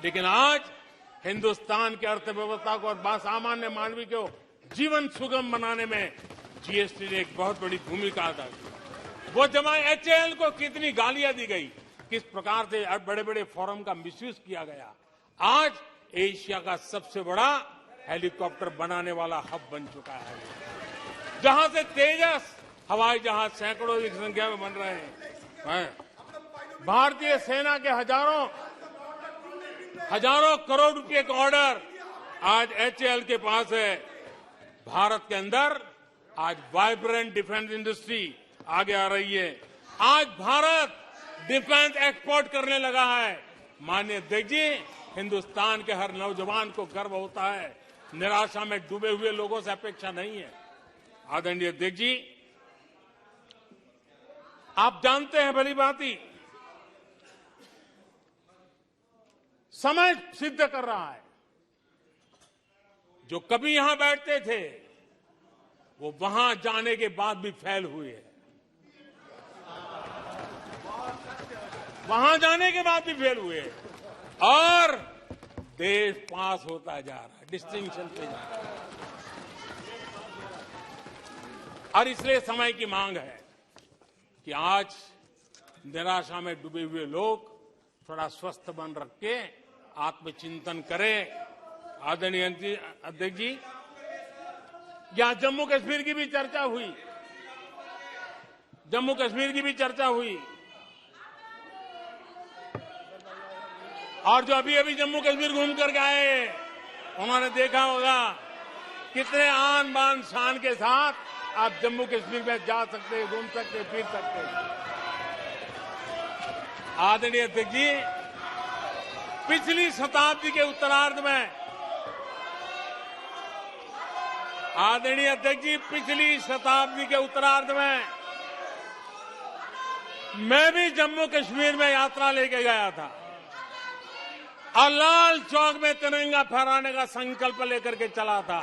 Speaker 1: लेकिन आज हिंदुस्तान की अर्थव्यवस्था को और सामान्य मानवी को जीवन सुगम बनाने में जीएसटी ने एक बहुत बड़ी भूमिका अदा की। वो जमा एचएएल को कितनी गालियां दी गई, किस प्रकार से बड़े बड़े फोरम का मिसयूज किया गया। आज एशिया का सबसे बड़ा हेलीकॉप्टर बनाने वाला हब बन चुका है, जहां से तेजस हवाई जहाज सैकड़ों की संख्या में बन रहे हैं। भारतीय सेना के हजारों करोड़ रुपए का ऑर्डर आज HAL के पास है। भारत के अंदर आज वाइब्रेंट डिफेंस इंडस्ट्री आगे आ रही है। आज भारत डिफेंस एक्सपोर्ट करने लगा है। माननीय अध्यक्ष जी, हिंदुस्तान के हर नौजवान को गर्व होता है। निराशा में डूबे हुए लोगों से अपेक्षा नहीं है। आदरणीय अध्यक्ष जी, आप जानते हैं भली भांति, समय सिद्ध कर रहा है। जो कभी यहां बैठते थे वो वहां जाने के बाद भी फेल हुए हैं। वहां जाने के बाद भी फेल हुए और देश पास होता जा रहा है, डिस्टिंक्शन पे जा रहा है। और इसलिए समय की मांग है कि आज निराशा में डूबे हुए लोग थोड़ा स्वस्थ मन रख के आत्मचिंतन करें। आदरणीय अध्यक्ष जी, यहां जम्मू कश्मीर की भी चर्चा हुई। जम्मू कश्मीर की भी चर्चा हुई और जो अभी अभी जम्मू कश्मीर घूम कर गए उन्होंने देखा होगा कितने आन बान शान के साथ आप जम्मू कश्मीर में जा सकते, घूम सकते, फिर सकते। आदरणीय अध्यक्ष जी, पिछली शताब्दी के उत्तरार्ध में आदरणीय अध्यक्ष जी, पिछली शताब्दी के उत्तरार्ध में मैं भी जम्मू कश्मीर में यात्रा लेके गया था और लाल चौक में तिरंगा फहराने का संकल्प लेकर के चला था।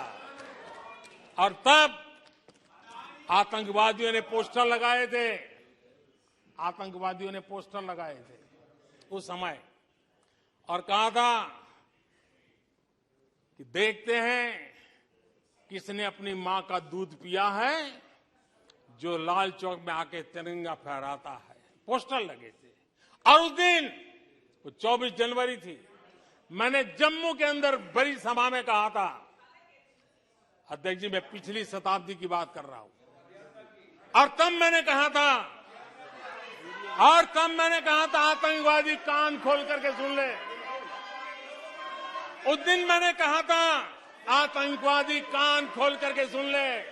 Speaker 1: और तब आतंकवादियों ने पोस्टर लगाए थे। आतंकवादियों ने पोस्टर लगाए थे उस समय और कहा था कि देखते हैं किसने अपनी मां का दूध पिया है जो लाल चौक में आके तिरंगा फहराता है। पोस्टर लगे थे और उस दिन वो 24 जनवरी थी। मैंने जम्मू के अंदर बड़ी सभा में कहा था, अध्यक्ष जी मैं पिछली शताब्दी की बात कर रहा हूं, और तब मैंने कहा था आतंकवादी कान खोल करके सुन ले। उस दिन मैंने कहा था आतंकवादी कान खोल करके सुन ले।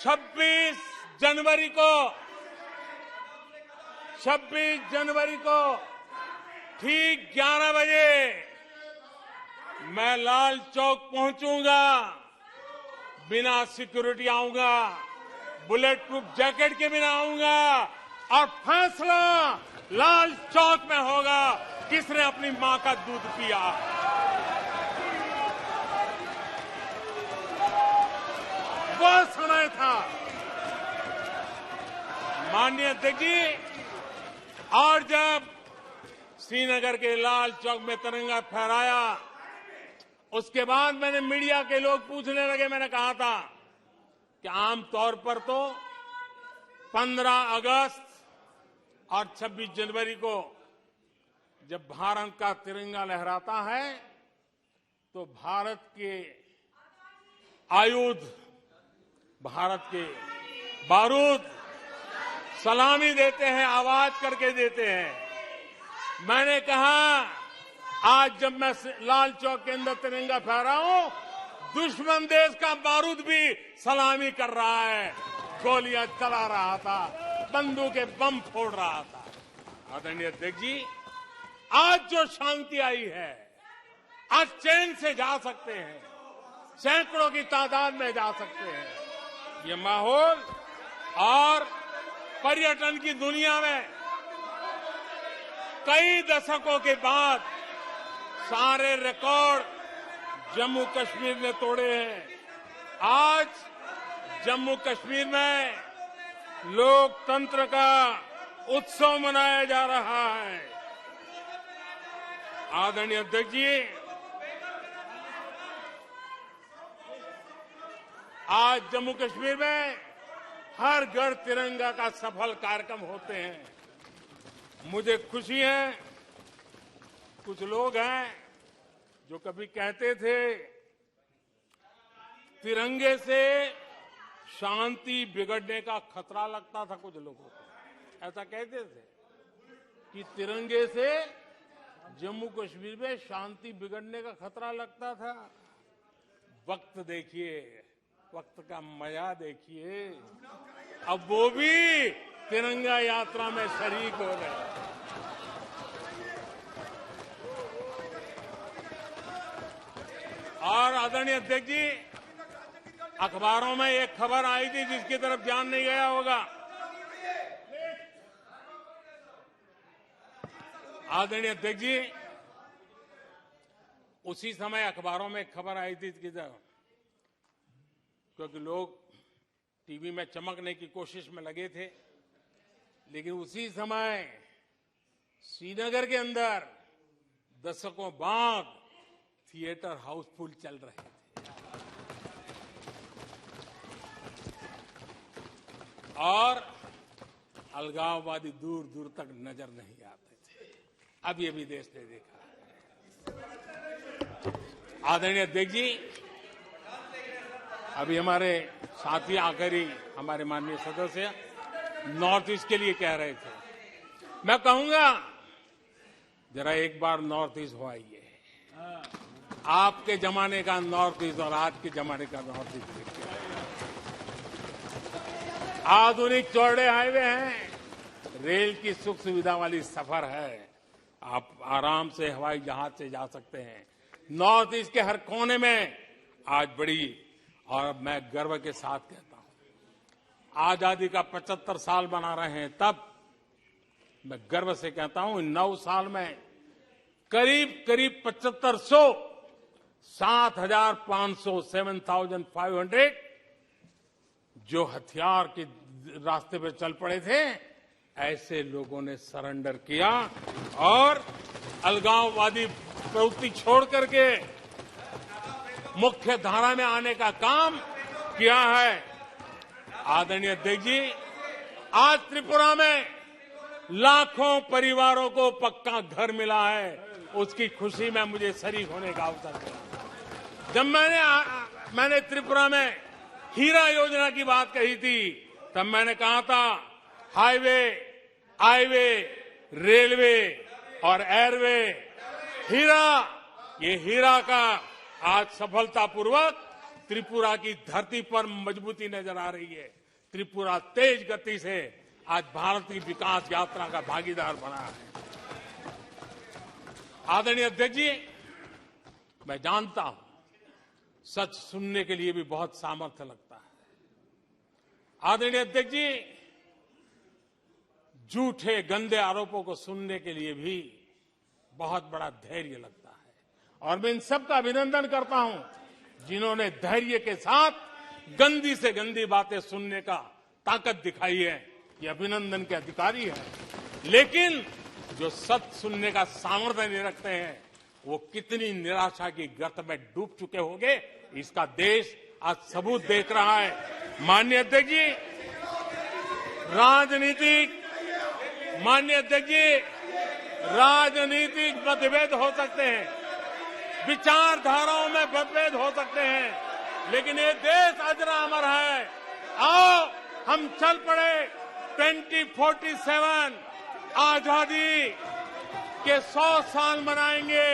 Speaker 1: 26 जनवरी को ठीक 11 बजे मैं लाल चौक पहुंचूंगा, बिना सिक्योरिटी आऊंगा, बुलेट प्रूफ जैकेट के बिना आऊंगा और फैसला लाल चौक में होगा किसने अपनी मां का दूध पिया। वो समय था माननीय अध्यक्ष जी। और जब श्रीनगर के लाल चौक में तिरंगा फहराया उसके बाद मैंने मीडिया के लोग पूछने लगे। मैंने कहा था कि आमतौर पर तो 15 अगस्त और 26 जनवरी को जब भारत का तिरंगा लहराता है तो भारत के आयुध, भारत के बारूद सलामी देते हैं, आवाज करके देते हैं। मैंने कहा आज जब मैं लाल चौक के अंदर तिरंगा फहरा हूं, दुश्मन देश का बारूद भी सलामी कर रहा है, गोलियां चला रहा था, बंदूकें बम फोड़ रहा था। आदरणीय अध्यक्ष जी, आज जो शांति आई है, आज चैन से जा सकते हैं, सैकड़ों की तादाद में जा सकते हैं। ये माहौल और पर्यटन की दुनिया में कई दशकों के बाद सारे रिकॉर्ड जम्मू कश्मीर ने तोड़े हैं। आज जम्मू कश्मीर में लोकतंत्र का उत्सव मनाया जा रहा है। आदरणीय अध्यक्ष जी, आज जम्मू कश्मीर में हर घर तिरंगा का सफल कार्यक्रम होते हैं। मुझे खुशी है, कुछ लोग हैं जो कभी कहते थे तिरंगे से शांति बिगड़ने का खतरा लगता था। कुछ लोगों को ऐसा कहते थे कि तिरंगे से जम्मू कश्मीर में शांति बिगड़ने का खतरा लगता था। वक्त देखिए, वक्त का मजा देखिए, अब वो भी तिरंगा यात्रा में शरीक हो गए। और आदरणीय अध्यक्ष जी, अखबारों में एक खबर आई थी जिसकी तरफ ध्यान नहीं गया होगा। आदरणीय अध्यक्ष जी, उसी समय अखबारों में एक खबर आई थी क्योंकि लोग टीवी में चमकने की कोशिश में लगे थे, लेकिन उसी समय श्रीनगर के अंदर दशकों बाद थिएटर हाउसफुल चल रहे थे। और अलगाववादी दूर दूर तक नजर नहीं आते थे। अब ये भी देश ने देखा है। आदरणीय अध्यक्ष जी, अभी हमारे साथी आकर ही हमारे माननीय सदस्य नॉर्थ ईस्ट के लिए कह रहे थे। मैं कहूंगा जरा एक बार नॉर्थ ईस्ट हो आइए। आपके जमाने का नॉर्थ ईस्ट और आज के जमाने का नॉर्थ ईस्ट देखिए। आधुनिक चौड़े हाईवे हैं, रेल की सुख सुविधा वाली सफर है, आप आराम से हवाई जहाज से जा सकते हैं। नॉर्थ ईस्ट के हर कोने में आज बड़ी, और मैं गर्व के साथ कहता हूं, आजादी का 75 साल मना रहे हैं, तब मैं गर्व से कहता हूं 9 साल में करीब 7500 7,500 7,500 जो हथियार के रास्ते पर चल पड़े थे, ऐसे लोगों ने सरेंडर किया और अलगाववादी प्रवृत्ति छोड़ करके मुख्य धारा में आने का काम किया है। आदरणीय अध्यक्ष जी, आज त्रिपुरा में लाखों परिवारों को पक्का घर मिला है, उसकी खुशी में मुझे शरीक होने का अवसर मिला। जब मैंने त्रिपुरा में हीरा योजना की बात कही थी, तब मैंने कहा था हाईवे, हाईवे, रेलवे और एयरवे, हीरा, ये हीरा का आज सफलतापूर्वक त्रिपुरा की धरती पर मजबूती नजर आ रही है। त्रिपुरा तेज गति से आज भारत की विकास यात्रा का भागीदार बना है। आदरणीय अध्यक्ष जी, मैं जानता हूं सच सुनने के लिए भी बहुत सामर्थ्य लगता है। आदरणीय अध्यक्ष जी, झूठे गंदे आरोपों को सुनने के लिए भी बहुत बड़ा धैर्य लगता है, और मैं इन सबका अभिनंदन करता हूं जिन्होंने धैर्य के साथ गंदी से गंदी बातें सुनने का ताकत दिखाई है। ये अभिनंदन के अधिकारी हैं। लेकिन जो सच सुनने का सामर्थ्य नहीं रखते हैं, वो कितनी निराशा की गर्त में डूब चुके होंगे, इसका देश आज सबूत देख रहा है। माननीय अध्यक्ष जी, राजनीतिक मतभेद हो सकते हैं, विचारधाराओं में मतभेद हो सकते हैं, लेकिन ये देश अजरा अमर है। आओ हम चल पड़े 2047 आजादी के 100 साल मनाएंगे,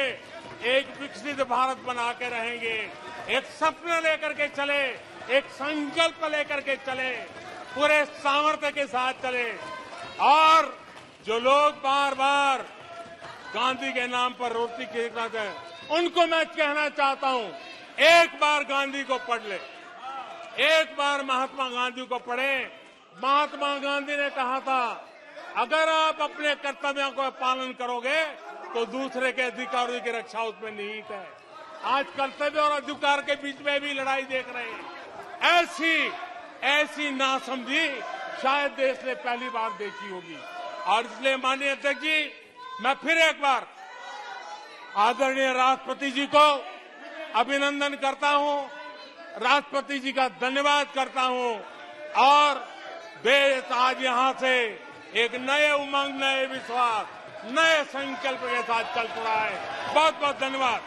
Speaker 1: एक विकसित भारत बना के रहेंगे, एक सपना लेकर के चले, एक संकल्प लेकर के चले, पूरे सामर्थ्य के साथ चले। और जो लोग बार बार गांधी के नाम पर रोटी खींचना चाहे, उनको मैं कहना चाहता हूं, एक बार गांधी को पढ़ ले, एक बार महात्मा गांधी को पढ़े। महात्मा गांधी ने कहा था, अगर आप अपने कर्तव्यों को पालन करोगे तो दूसरे के अधिकारों की रक्षा उसमें निहित है। आज कर्तव्य और अधिकार के बीच में भी लड़ाई देख रहे हैं। ऐसी नासमझी शायद देश ने पहली बार देखी होगी। और इसलिए माननीय अध्यक्ष जी, मैं फिर एक बार आदरणीय राष्ट्रपति जी को अभिनंदन करता हूं, राष्ट्रपति जी का धन्यवाद करता हूं, और देश आज यहां से एक नए उमंग, नए विश्वास, नए संकल्प के साथ चल पड़ा है। बहुत बहुत धन्यवाद।